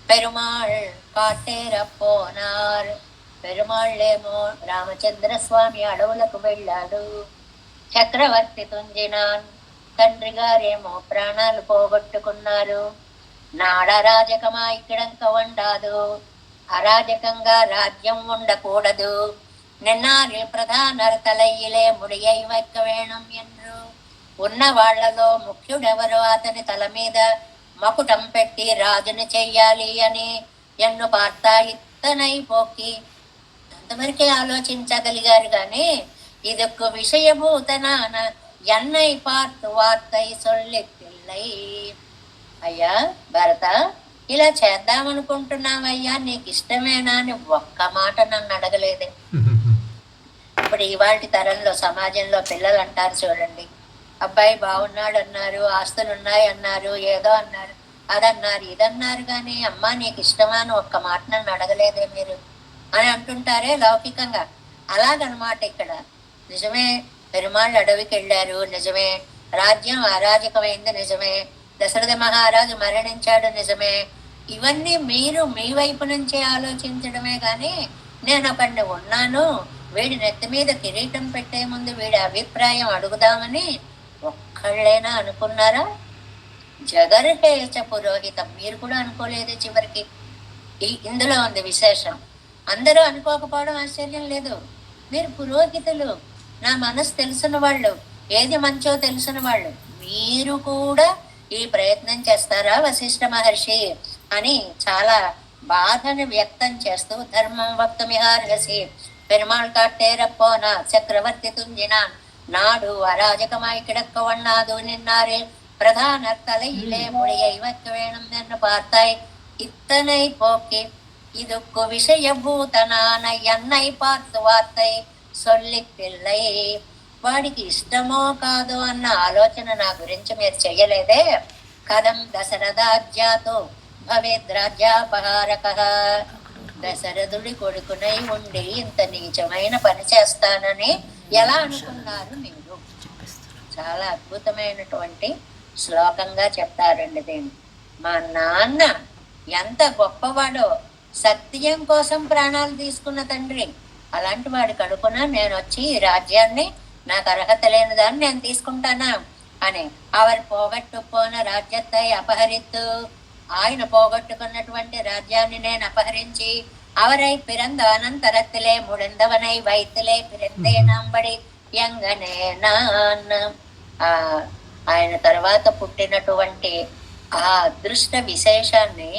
S1: పెరుమాళ్ కాటేరప్పోనార్. పెరుమాళ్ళేమో రామచంద్ర స్వామి అడవులకు వెళ్ళాడు. చక్రవర్తి తుంజినాన్, తండ్రి గారేమో ప్రాణాలు పోగొట్టుకున్నారు. నాడరాజకమా ఇక్కడంక ఉండాదు, అరాజకంగా రాజ్యం ఉండకూడదు. నిన్నారిల్ ప్రధానర్ తలయిలే ముడియై వైక్క వేణం ఎండ్రు. ఉన్న వాళ్లలో ముఖ్యుడెవరో అతని తల మీద మకుటం పెట్టి రాజుని చెయ్యాలి అని ఎన్ను పార్తా ఇత్తనై పోకి. అంతవరకే ఆలోచించగలిగారు గాని ఇదొక్క విషయభూతనాన ఎన్నై పార్తు వార్తై సొల్లెత్తిల్లై. అయ్యా భరత, ఇలా చేద్దామనుకుంటున్నావయ్యా, నీకు ఇష్టమేనా అని ఒక్క మాట నన్ను అడగలేదే. ఇప్పుడు ఇవాళ తరంలో సమాజంలో పిల్లలు అంటారు చూడండి, అబ్బాయి బాగున్నాడు అన్నారు, ఆస్తులు ఉన్నాయి అన్నారు, ఏదో అన్నారు, అదన్నారు, ఇదన్నారు, కానీ అమ్మా నీకు ఇష్టమా అని ఒక్క మాట నన్ను అడగలేదే మీరు అని అంటుంటారే లౌకికంగా. అలాగనమాట ఇక్కడ. నిజమే, పెరుమాళ్ళు అడవికి వెళ్ళారు, నిజమే, రాజ్యం అరాజకమైంది, నిజమే, దశరథ మహారాజు మరణించాడు, నిజమే. ఇవన్నీ మీరు మీ వైపు నుంచే ఆలోచించడమే గాని నేను ఒకడిని ఉన్నాను, వీడి నెత్తి మీద కిరీటం పెట్టే ముందు వీడి అభిప్రాయం అడుగుదామని ఒక్కళ్ళైనా అనుకున్నారా? జగర్హేచ పురోహితం, మీరు కూడా అనుకోలేదు చివరికి. ఇందులో ఉంది విశేషం. అందరూ అనుకోకపోవడం ఆశ్చర్యం లేదు. మీరు పురోహితులు, నా మనసు తెలిసిన వాళ్ళు, ఏది మంచో తెలిసిన వాళ్ళు, మీరు కూడా ఈ ప్రయత్నం చేస్తారా వశిష్ఠ మహర్షి అని చాలా బాధను వ్యక్తం చేస్తూ ధర్మం వక్తుమిహార్హసి పెరుమాళ్ కాట్టేరప్పోన చక్రవర్తి తుంజినాన్ నాడు అరాజకమాయి కిడక్క వన్నాదు నిన్నారే ప్రధాన தலையிலே முடியை வைக்க வேணும் என்று பார்த்தாய் இத்தனை போக்கி இதுக்கு விஷயభూతనాన ఎన్నై పార్తు వార్తై సొల్లిపిల్లై. వాడికి ఇష్టమో కాదో అన్న ఆలోచన నా గురించి మీరు చెయ్యలేదే. కథం దశరథాజ్యాతో భవేద్రాజ్యాపహారక. దశరథుడి కొడుకునై ఉండి ఇంత నీచమైన పని చేస్తానని ఎలా అనుకున్నారు మీరు? చాలా అద్భుతమైనటువంటి శ్లోకంగా చెప్తారండి దీన్ని. మా నాన్న ఎంత గొప్పవాడో, సత్యం కోసం ప్రాణాలు తీసుకున్న తండ్రి, అలాంటి వాడి కడుపున నేను వచ్చి ఈ రాజ్యాన్ని నాకు అర్హత లేని దాన్ని నేను తీసుకుంటానా అని அவர் పోగొట్టు పోన రాజ్యத்தை అపహరిత్తు, ఆయన పోగొట్టుకున్నటువంటి రాజ్యాన్ని నేను అపహరించి அவரை பிறந்த అనంతరத்திலே முடிந்தவனை வைத்திலே பிறந்தேనంబడి యంగనే నాన్న. ఆయన తర్వాత పుట్టినటువంటి ఆ అదృష్ట విశేషాన్ని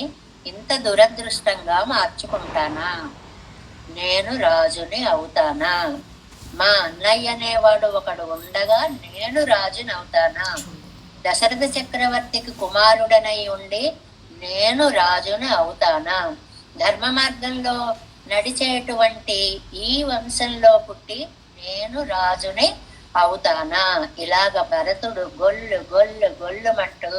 S1: ఇంత దురదృష్టంగా మార్చుకుంటానా? నేను రాజుని అవుతానా? మా అన్నయ్య అనేవాడు ఒకడు ఉండగా నేను రాజుని అవుతానా? దశరథ చక్రవర్తికి కుమారుడనై ఉండి నేను రాజుని అవుతానా? ధర్మ మార్గంలో నడిచేటువంటి ఈ వంశంలో పుట్టి నేను రాజుని అవుతానా? ఇలాగ భరతుడు గొల్లు గొల్లు గొల్లుమంటూ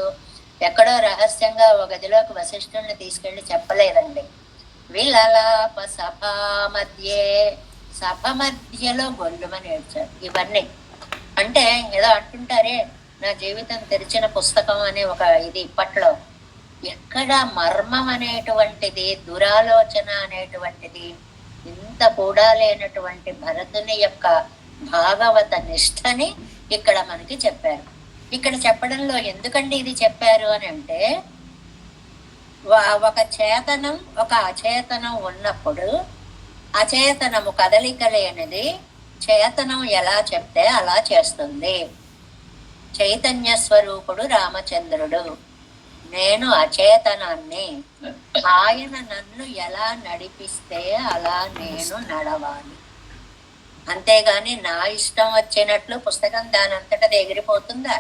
S1: ఎక్కడో రహస్యంగా ఒక గదిలోకి వశిష్ఠుల్ని తీసుకెళ్లి చెప్పలేదండి. విలలాప సభా మధ్యే, సభ మధ్యలో గొల్లుమని ఏడ్చారు. ఇవన్నీ అంటే ఏదో అంటుంటారే, నా జీవితం తెరిచిన పుస్తకం అనే ఒక ఇది ఇప్పట్లో ఎక్కడ మర్మం అనేటువంటిది, దురాలోచన అనేటువంటిది ఇంత కూడా లేనటువంటి భరతుని యొక్క భాగవత నిష్ఠని ఇక్కడ మనకి చెప్పారు. ఇక్కడ చెప్పడంలో ఎందుకండి ఇది చెప్పారు అని అంటే, ఒక చేతనం ఒక అచేతనం ఉన్నప్పుడు అచేతనము కదలిక లేనిది చేతనం ఎలా చెప్తే అలా చేస్తుంది. చైతన్య స్వరూపుడు రామచంద్రుడు, నేను అచేతనాన్ని, ఆయన నన్ను ఎలా నడిపిస్తే అలా నేను నడవాలి. అంతేగాని నా ఇష్టం వచ్చినట్లు పుస్తకం దానంతటది ఎగిరిపోతుందా?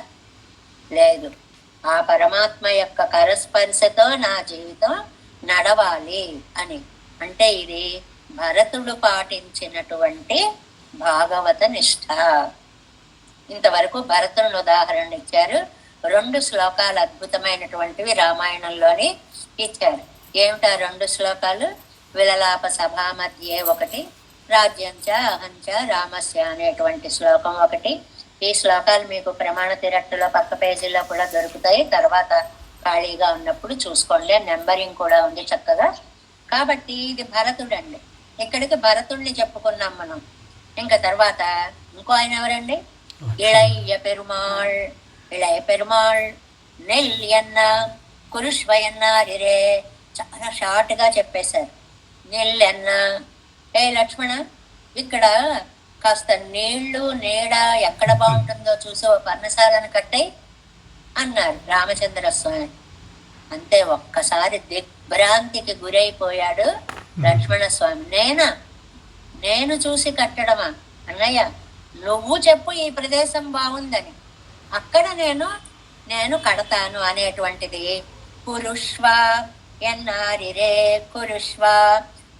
S1: లేదు. ఆ పరమాత్మ యొక్క కరస్పర్శతో నా జీవితం నడవాలి అని అంటే ఇది భరతుడు పాటించినటువంటి భాగవత నిష్ఠ. ఇంతవరకు భరతుని ఉదాహరణ ఇచ్చారు. 2 శ్లోకాలు అద్భుతమైనటువంటివి రామాయణంలోని ఇచ్చారు. ఏమిటా 2 శ్లోకాలు? విలలాప సభా మధ్యే ఒకటి, రాజ్యంచ అహంచ రామస్య అనేటువంటి శ్లోకం ఒకటి. ఈ శ్లోకాలు మీకు ప్రమాణ తిరట్టులో పక్క పేజీలో కూడా దొరుకుతాయి. తర్వాత ఖాళీగా ఉన్నప్పుడు చూసుకోండి, నెంబరింగ్ కూడా ఉంది చక్కగా. కాబట్టి ఇది భరతుడండి. ఇక్కడికి భరతుడిని చెప్పుకున్నాం మనం. ఇంకా తర్వాత ఇంకో ఆయన ఎవరండి? ఇళయ్య పెరుమాళ్. ఇళయ పెరుమాళ్ నెల్ ఎన్న కురుష్వయన్న రిరే, చాలా షార్ట్ గా చెప్పేశారు. నెల్ ఎన్న, ఏ లక్ష్మణ ఇక్కడ కాస్త నీళ్లు నీడ ఎక్కడ బాగుంటుందో చూసి ఒక పర్ణశాలను కట్టాయి అన్నారు రామచంద్ర స్వామి. అంతే, ఒక్కసారి దిగ్భ్రాంతికి గురైపోయాడు లక్ష్మణ స్వామి. నేను చూసి కట్టడమా అన్నయ్య, నువ్వు చెప్పు ఈ ప్రదేశం బాగుందని, అక్కడ నేను కడతాను అనేటువంటిది. కురుష్వ ఎన్నారిరే కురుష్వ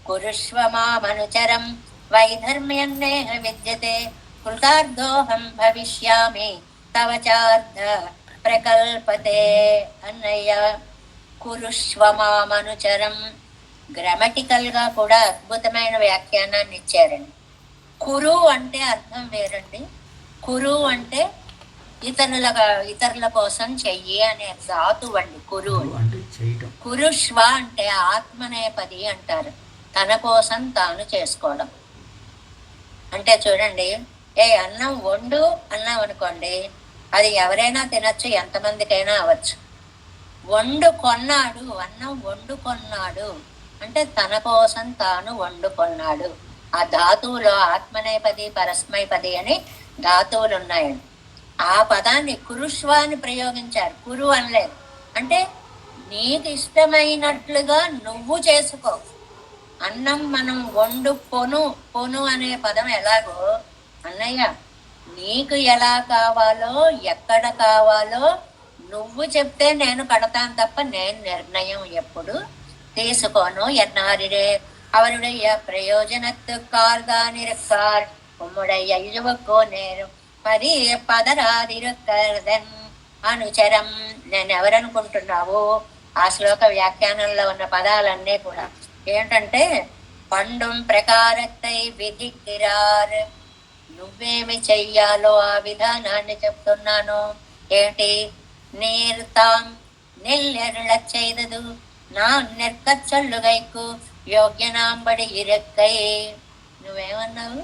S1: కురుష్వ మామనుచరం వైధర్మ్యన్నేహ విద్యతే కృతార్థోహం భవిష్యామి తవ చార్థ ప్రకల్పతే అన్నయ్య. కురుష్వ మామనుచరం, గ్రామటికల్ గా కూడా అద్భుతమైన వ్యాఖ్యానాన్ని ఇచ్చారండి. కురు అంటే అర్థం వేరండి. కురు అంటే ఇతరుల కోసం చెయ్యి అనే ధాతువు అండి కురు. కురుష్వ అంటే ఆత్మనేపది అంటారు, తన కోసం తాను చేసుకోవడం. అంటే చూడండి, అన్నం వండు అన్నాం అనుకోండి, అది ఎవరైనా తినచ్చు, ఎంతమందికైనా అవ్వచ్చు. వండుకొన్నాడు, అన్నం వండుకొన్నాడు అంటే తన కోసం తాను వండుకొన్నాడు. ఆ ధాతువులో ఆత్మనేపది పరస్మైపది అని ధాతువులు ఉన్నాయండి. ఆ పదాన్ని కురుష్వ అని ప్రయోగించారు, కురు అనలేదు. అంటే నీకు ఇష్టమైనట్లుగా నువ్వు చేసుకో. అన్నం మనం వండు పొను అనే పదం ఎలాగో, అన్నయ్య నీకు ఎలా కావాలో ఎక్కడ కావాలో నువ్వు చెప్తే నేను కడతాను తప్ప నేను నిర్ణయం ఎప్పుడు తీసుకోను. ఎన్నారిరే அவருடைய பிரயோஜனத்துக்கார்தான் உம்முடைய இழுவுக்கோ நேரும் పదరాదిరుక్కర్దన్ అనుచరం. నేను ఎవరనుకుంటున్నావు? ఆ శ్లోక వ్యాఖ్యానంలో ఉన్న పదాలన్నీ కూడా ఏంటంటే, పండుం ప్రకారత్తై విధికిరార్, నువ్వేమి చెయ్యాలో ఆ విధానాన్ని చెప్తున్నాను. ఏంటి? నీర్తాం నెల్లెరుళ చేయదు నా నెర్కచ్చొల్లుగైకు యోగ్యనాంబడి ఇరక్కై. నువ్వేమన్నావు?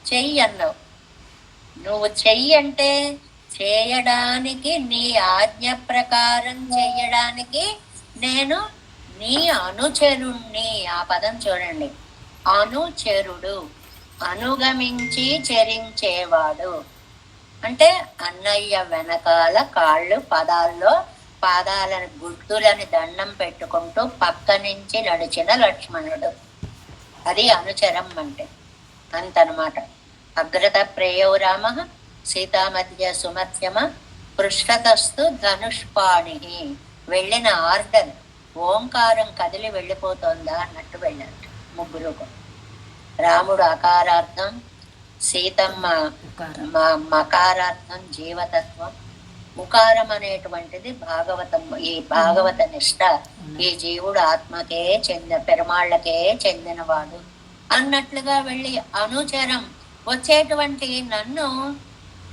S1: చెయ్యి అన్నావు. నువ్వు చెయ్యి అంటే చేయడానికి, నీ ఆజ్ఞ ప్రకారం చెయ్యడానికి నేను నీ అనుచరుణ్ణి. ఆ పదం చూడండి, అనుచరుడు, అనుగమించి చరించేవాడు. అంటే అన్నయ్య వెనకాల కాళ్ళు పాదాలను గుర్తులని దండం పెట్టుకుంటూ పక్క నుంచి నడిచిన లక్ష్మణుడు. అది అనుచరం అంటే అంతనమాట. అగ్రత ప్రేయో రామ సీతా మధ్య సుమధ్యమ పృష్ఠతస్తు ధనుష్పాణి. వెళ్ళిన ఆర్డర్, ఓంకారం కదిలి వెళ్ళిపోతుందా అన్నట్టు వెళ్ళారు ముగ్గురు. రాముడు అకారార్థం, సీతమ్మ మకారార్థం జీవతత్వం, ఉకారం అనేటువంటిది భాగవతం. ఈ భాగవత నిష్ట, ఈ జీవుడు ఆత్మకే పెరుమాళ్ళకే చెందినవాడు అన్నట్లుగా వెళ్ళి అనుచరం వచ్చేటువంటి నన్ను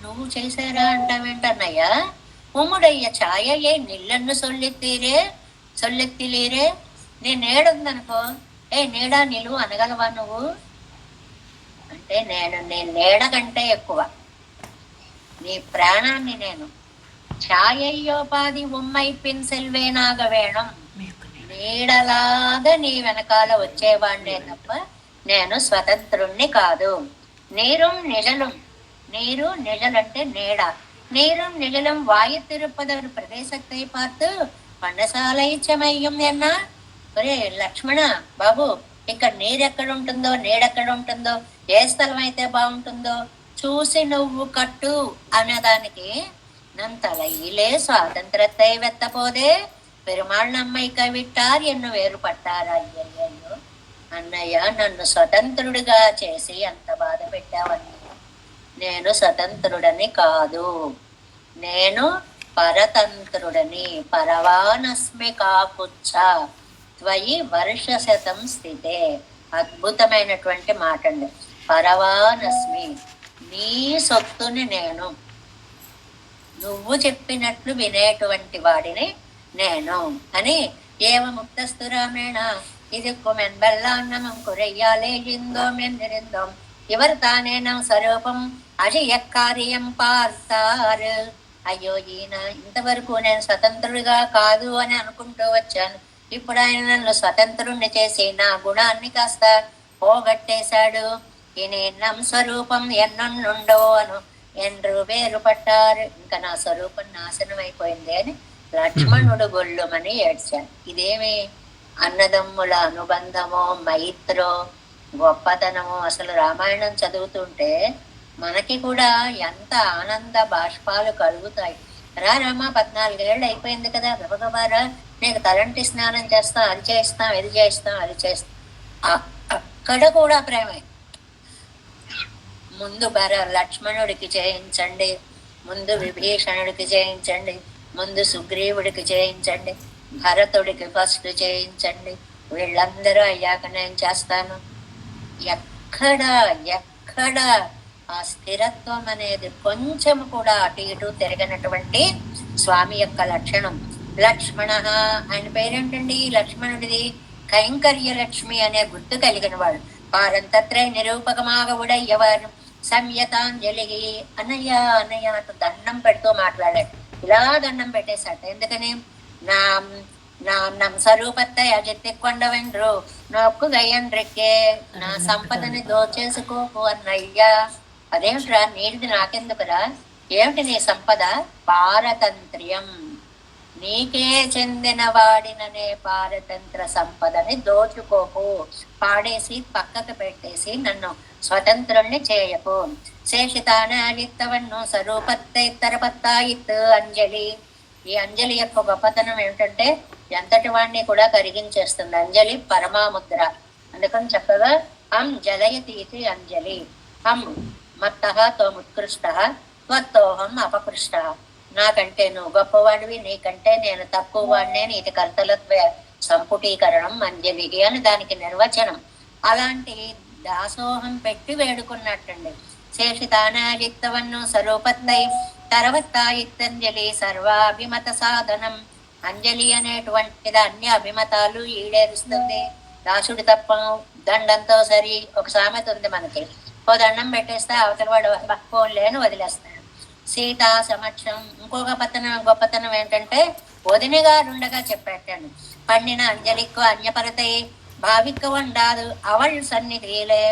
S1: నువ్వు చేశారా అంటావేంటన్నయ్యా? ఉమ్ముడయ్య ఛాయయే నిల్లన్ను సొల్లెత్తిలీరే. నీ నీడుందనుకో, నీడా నిలువు అనగలవా నువ్వు అంటే, నేను నీడ కంటే ఎక్కువ నీ ప్రాణాన్ని నేను ఛాయయ్యోపాధి ఉమ్మై పిన్సెల్వేనాగ వేణం, నీడలాగా నీ వెనకాల వచ్చేవాడినే తప్ప నేను స్వతంత్రుణ్ణి కాదు. నీరుం నిజలం, నీరు నిజలంటే నీడ, నీరుం నిజలం వాయు తిరుపదవరు ప్రదేశத்தை பார்த்து పండశాలైత్యమయ్యం ఎన్నా. ఒరే లక్ష్మణ బాబు, ఇక్కడ నీరెక్కడ ఉంటుందో నీడెక్కడ ఉంటుందో, ఏ స్థలం అయితే బాగుంటుందో చూసి నువ్వు కట్టు అన్నదానికి నంతలైలే స్వాతంత్రத்தை వెత్తపోదే పెరుమాళ్ నమ్మై కవిట్టార్ ఎన్ను వేరుపట్టారు. అయ్యయ్యో అన్నయ్య, నన్ను స్వతంత్రుడిగా చేసి అంత బాధ పెట్టావని. నేను స్వతంత్రుడని కాదు, నేను పరతంత్రుడని. పరవానస్మి కాకుచ్చ త్వయి వర్షశతం స్థితే. అద్భుతమైనటువంటి మాట అండి. పరవానస్మి, నీ సొత్తుని నేను, నువ్వు చెప్పినట్లు వినేటువంటి వాడిని నేను అని. ఏవ ముక్తస్తు రామేణ இதுக்குமென்பெல்லாம் குறையாலேந்தோம் என்றிருந்தோம் இவர் தானே நம் స్వరూపం అజయకార్యం పార్తారు. అయ్యో, ఈయన ఇంతవరకు నేను స్వతంత్రుడిగా కాదు అని అనుకుంటూ వచ్చాను, ఇప్పుడు ఆయన నన్ను స్వతంత్రుణ్ణి చేసి నా గుణాన్ని కాస్త పోగొట్టేశాడు. ఈయన నమ్ స్వరూపం ఎన్నుండో అను ఎండ్రు వేరుపట్టారు. ఇంకా నా స్వరూపం నాశనం అయిపోయింది అని లక్ష్మణుడు గొల్లుమని ఏడ్చాడు. ఇదేమి అన్నదమ్ముల అనుబంధమో, మైత్రో, గొప్పతనమో. అసలు రామాయణం చదువుతుంటే మనకి కూడా ఎంత ఆనంద బాష్పాలు కలుగుతాయి. రామా 14 ఏళ్ళు అయిపోయింది కదా, గబగబారా నీకు తలంటి స్నానం చేస్తాం, అది చేస్తాం, ఇది చేస్తాం, అది చేస్తాం. అక్కడ కూడా ప్రేమే. ముందు లక్ష్మణుడికి చేయించండి, ముందు విభీషణుడికి చేయించండి, ముందు సుగ్రీవుడికి చేయించండి, భరతుడికి ఫస్ట్ చేయించండి, వీళ్ళందరూ అయ్యాక నేను చేస్తాను. ఎక్కడ ఆ స్థిరత్వం అనేది కొంచెం కూడా అటు ఇటు తిరగనటువంటి స్వామి యొక్క లక్షణం. లక్ష్మణ, ఆయన పేరేంటండి లక్ష్మణుడిది? కైంకర్య లక్ష్మి అనే గుర్తు కలిగిన వాడు. పారంతత్ర నిరూపకమాగవుడయ్యవారు సంయతాంజలి. అన్నయ్య అన్నయ్య అంటూ దండం పెడుతూ మాట్లాడాడు. ఇలా దండం పెట్టేశాట. ఎందుకని? నమ్ స్వరూపத்தை అజెత్తికొండవెండ్రు నొక్కు గయ్యండ్రెక్కే, నా సంపదని దోచేసుకోకు అన్నయ్యా. అదేమిట్రా, నీటిది నాకెందుకురా? ఏమిటి నీ సంపద? పారతంత్ర్యం, నీకే చెందిన వాడిననే పారతంత్ర సంపదని దోచుకోకు, పాడేసి పక్కకు పెట్టేసి నన్ను స్వతంత్రుణ్ణి చేయకు. శేషితానాజిత్తవన్ను స్వరూపత్తై తరపత్తాయిత్ అంజలి. ఈ అంజలి యొక్క గొప్పతనం ఏమిటంటే ఎంతటి వాడిని కూడా కరిగించేస్తుంది. అంజలి పరమాముద్ర. అందుకని చక్కగా అం జలయతీతి అంజలి. అం మత్తః త్వముత్కృష్టః త్వత్తోహం అపకృష్టః. నాకంటే నువ్వు గొప్పవాడివి, నీకంటే నేను తక్కువ వాడినే. ఇది కర్తలత్వ సంపుటీకరణం అంజలికి అని దానికి నిర్వచనం. అలాంటి దాసోహం పెట్టి వేడుకున్నట్టండి. శేషితానాజిత్తవన్ను స్వరూపత్తై తరవత్తాయిత్తంజలి సర్వాభిమత సాధనం. అంజలి అనేటువంటిది అన్ని అభిమతాలు ఈడేరుస్తుంది. దాసుడు తప్ప దండంతో సరి. ఒక సామెత ఉంది మనకి, ఓ దండం పెట్టేస్తే అవతల వాడు పోలేని వదిలేస్తాడు. సీతా సమక్షం. ఇంకొక గొప్పతనం ఏంటంటే వదిని గారుండగా చెప్పాను, పండిన అంజలికు అన్యపరతై భావిక ఉండాదు అవళ్ సన్నిధిలే.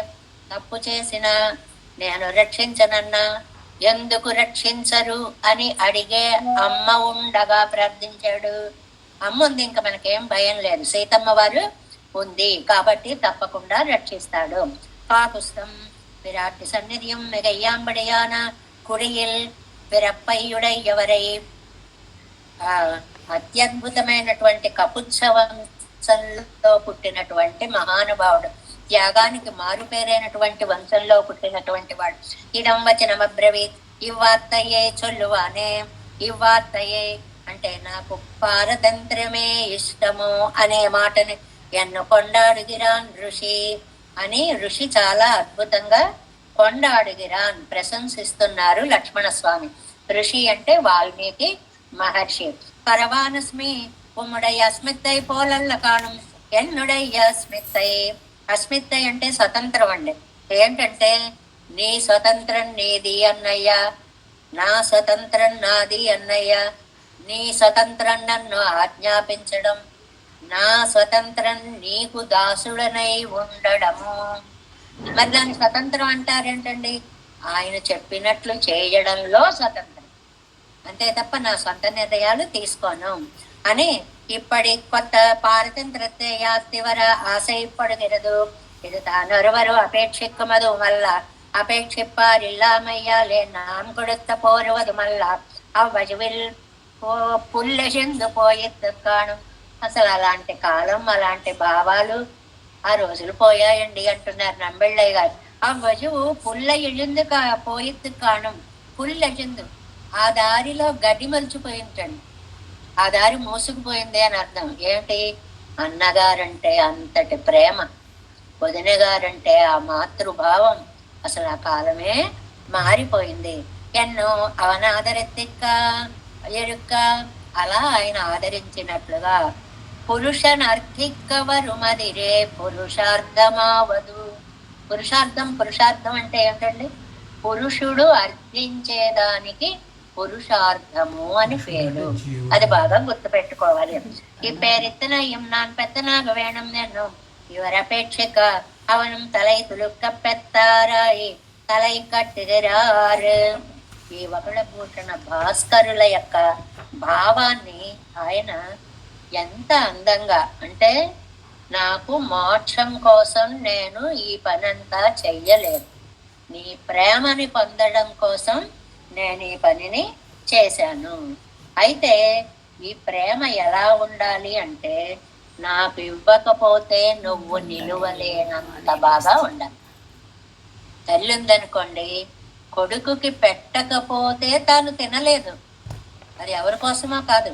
S1: తప్పు చేసిన నేను రక్షించనన్నా ఎందుకు రక్షించరు అని అడిగే అమ్మ ఉండగా ప్రార్థించాడు. అమ్మ ఉంది, ఇంకా మనకేం భయం లేదు. సీతమ్మ వారు ఉంది కాబట్టి తప్పకుండా రక్షిస్తాడు. పాకుస్తం విరాటి సన్నిధియం మిగయ్యాంబడియాన కుడియిల్ పిరప్పయ్యుడయ్యవరై. అత్యద్భుతమైనటువంటి కపుత్సవంశంలో పుట్టినటువంటి మహానుభావుడు, త్యాగానికి మారుపేరైనటువంటి వంశంలో పుట్టినటువంటి వాడు. ఇడం వచనమబ్రవీత్. ఇవ్వార్తయే చొల్లువానే. ఇవ్వార్తయే అంటే నాకు పారతంత్రమే ఇష్టము అనే మాటని ఎన్నుకొండాడుగిరాన్ ఋషి అని ఋషి చాలా అద్భుతంగా కొండాడుగిరాన్ ప్రశంసిస్తున్నారు లక్ష్మణస్వామి. ఋషి అంటే వాల్మీకి మహర్షి. పరవానస్మి ఉమ్ముడై అస్మిత్తై పోలల్ల కాణం ఎన్నుడై అస్మిత్తై. అస్మిత్తై అంటే స్వతంత్రం అండి. ఏంటంటే నీ స్వతంత్రం నీది అన్నయ్య, నా స్వతంత్రం నాది అన్నయ్య. నీ స్వతంత్రం నన్ను ఆజ్ఞాపించడం, నా స్వతంత్రం నీకు దాసుడనై ఉండడము. మరి దాని స్వతంత్రం అంటారేంటండి? ఆయన చెప్పినట్లు చేయడంలో స్వతంత్రం, అంతే తప్ప నా సొంత నిర్ణయాలు తీసుకోను అని. ఇప్పటి కొత్త పారతంత్రத்தை யாத்திவர ஆசை படுகிறது. இது தானொருவரு அபேட்சிக்குமது மல்ல, அபேட்சிப்பார் இல்லாமையாலே நாம் கொடுத்த போருவது மல்ல. అవ్వజువిల్ పుల్లెందు పోయెత్తు కాణం. అసలు అలాంటి కాలం, అలాంటి భావాలు ఆ రోజులు పోయాయండి అంటున్నారు నంబెళ్ళయ్య గారు. అవ్వజువు పుల్ల ఎഴുந்து పోయెత్తు కాణం. పుల్లెందు ఆ దారిలో గడ్డి మలిచిపోయింటండి, ఆ దారి మోసుకుపోయింది అని అర్థం. ఏంటి? అన్నగారంటే అంతటి ప్రేమ, వదిన గారంటే ఆ మాతృభావం, అసలు ఆ కాలమే మారిపోయింది. ఎన్నో అవనాదరెత్తిక్క ఎరుక్క అలా ఆయన ఆదరించినట్లుగా పురుషనర్థిక్కవరుమదిరే పురుషార్థమావదు. పురుషార్థం అంటే ఏమిటండి? పురుషుడు అర్థించేదానికి పురుషార్థము అని పేరు. అది బాగా గుర్తుపెట్టుకోవాలి. ఈ పేరెత్తిన ఇమ్నాన్ పెత్తనాగ వేణం నేను ఇవరపేక్షక అవనం తలై తులుక్క పెత్తారాయి తలై కట్టుகிறாరు. ఈ వకుళభూషణ భాస్కరుల యొక్క భావాన్ని ఆయన ఎంత అందంగా అంటే, నాకు మోక్షం కోసం నేను ఈ పనంతా చెయ్యలేదు, నీ ప్రేమని పొందడం కోసం నేను ఈ పనిని చేశాను. అయితే ఈ ప్రేమ ఎలా ఉండాలి అంటే, నాకు ఇవ్వకపోతే నువ్వు నిలువలేనంత బాగా ఉండాలి. తల్లి ఉందనుకోండి, కొడుకుకి పెట్టకపోతే తాను తినలేదు. అది ఎవరి కోసమో కాదు,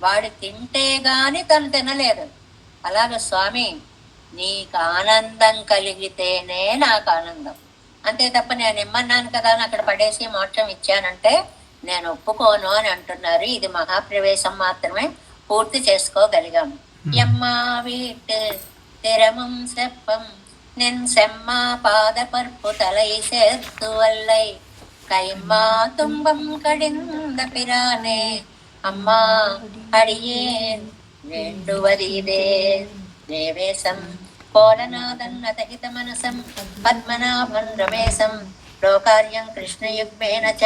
S1: వాడు తింటే గాని తను తినలేదు. అలాగే స్వామి, నీకు ఆనందం కలిగితేనే నాకు ఆనందం, అంతే తప్ప నేను ఇమ్మన్నాను కదా అని అక్కడ పడేసి మోక్షం ఇచ్చానంటే నేను ఒప్పుకోను అని అంటున్నారు. ఇది మహాప్రవేశం మాత్రమే పూర్తి చేసుకోగలిగాం. ఎమ్మా వీట్ తిరమం సెప్పం నిన్ సెమ్మా పాదపర్పు తలై சேர்த்து వల్లై கைம்மா துன்பம் கடிந்த பிரானே அம்மா அடியேன் வேண்டுவதீதே தேவேசம் கோலநாதன் அதகித మనసం పద్మనాభం రమేశం లోకార్యం కృష్ణయుగ్మేన చ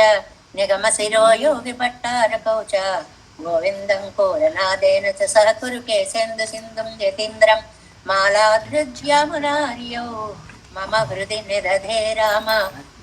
S1: నిగమ శిరో యోగి భట్టారకౌ చ గోవిందం కోలనాదేన చ సహ కురు కేశేందు సింధుం యతీంద్రం మాలాధృజ్యామునార్యో మమ హృది నిదధే రామ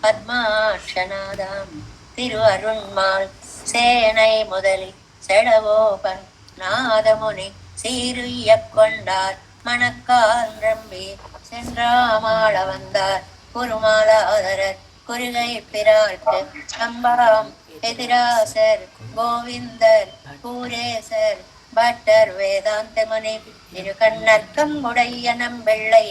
S1: பத்மாட்சநாதாம் திரு அருண்மால் சேனை முதலி செடவோபன் நாதமுனி சீருய்ய கொண்டார் மணக்கால் ரம்பி சென்றாமாள வந்தார் குருமாலாதரர் குருகை பிரார்க்கு அம்பாம் எதிராசர் கோவிந்தர் பூரேசர் பட்டர் வேதாந்த முனி திருக்கண்ணர்க்கம் உடைய நம்பிள்ளை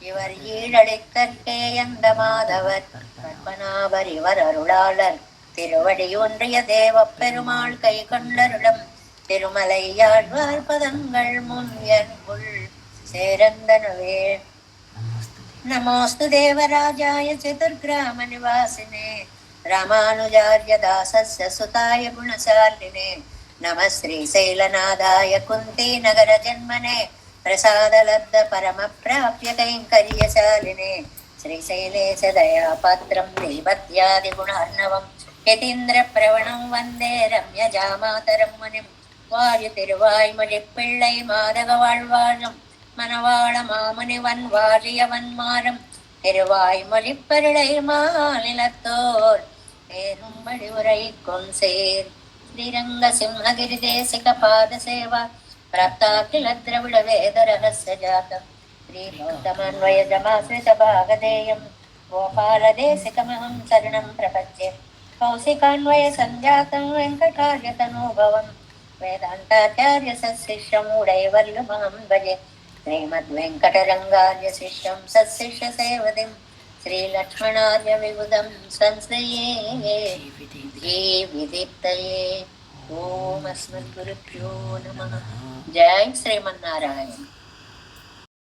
S1: இவர் ஈழளிக்கற்கே எந்த மாதவர் பத்மநாபர் இவர் அருளாளர் திருவடி ஒன்றிய தேவ பெருமாள் கை கொண்டருளம் திருமலையாழ்வார் பதங்கள் முன் என் உள் சேரந்தனவே. நமோஸ்து தேவராஜாய சதுர்கிராம நிவாசினே ராமானுஜார்ய தாசஸ்ய சுதாய குணசாலினே நம ஸ்ரீசைலநாதாய குந்தி நகர ஜன்மனே ప్రసాదలబ్ధ పరమ ప్రాప్య కైంకర్యశాలినే శ్రీశైలేశ దయాపాత్రం దేవత్యాది గుణార్ణవం యతీంద్ర ప్రవణం వందే రమ్యజామాతరం మునిం వాయు తిరువాయ్మొழி பிள்ளை மாதக வாழ்வாழும் மணவாள மாமுனிவன் வாழியவன் மாறம் திருவாய்மொழி பருளை மாநிலத்தோர் பேரும்படி உரைக்கும் சேர் ஸ்ரீரங்க சிம்ஹகிரி தேசிக பாத சேவா ప్రాప్తాఖిల ద్రవిడ వేద రహస్య జాతం శ్రీ గౌతమాన్వయ జమాశ్రిత భాగధేయం గోపాలదేశికమహం శరణం ప్రపద్యే కౌశికాన్వయ సంజాతం వెంకటార్యతనూభవం వేదాంతాచార్య సశిష్యం ఉడైవర్యుమహం భజే శ్రీమద్వెంకటరంగార్య శిష్యం సశిష్య సేవదిం శ్రీలక్ష్మణార్య విబుధం సంశ్రయే విదీప్తయే. ఓం అస్మద్గురుభ్యో నమః. జై శ్రీమన్నారాయణ.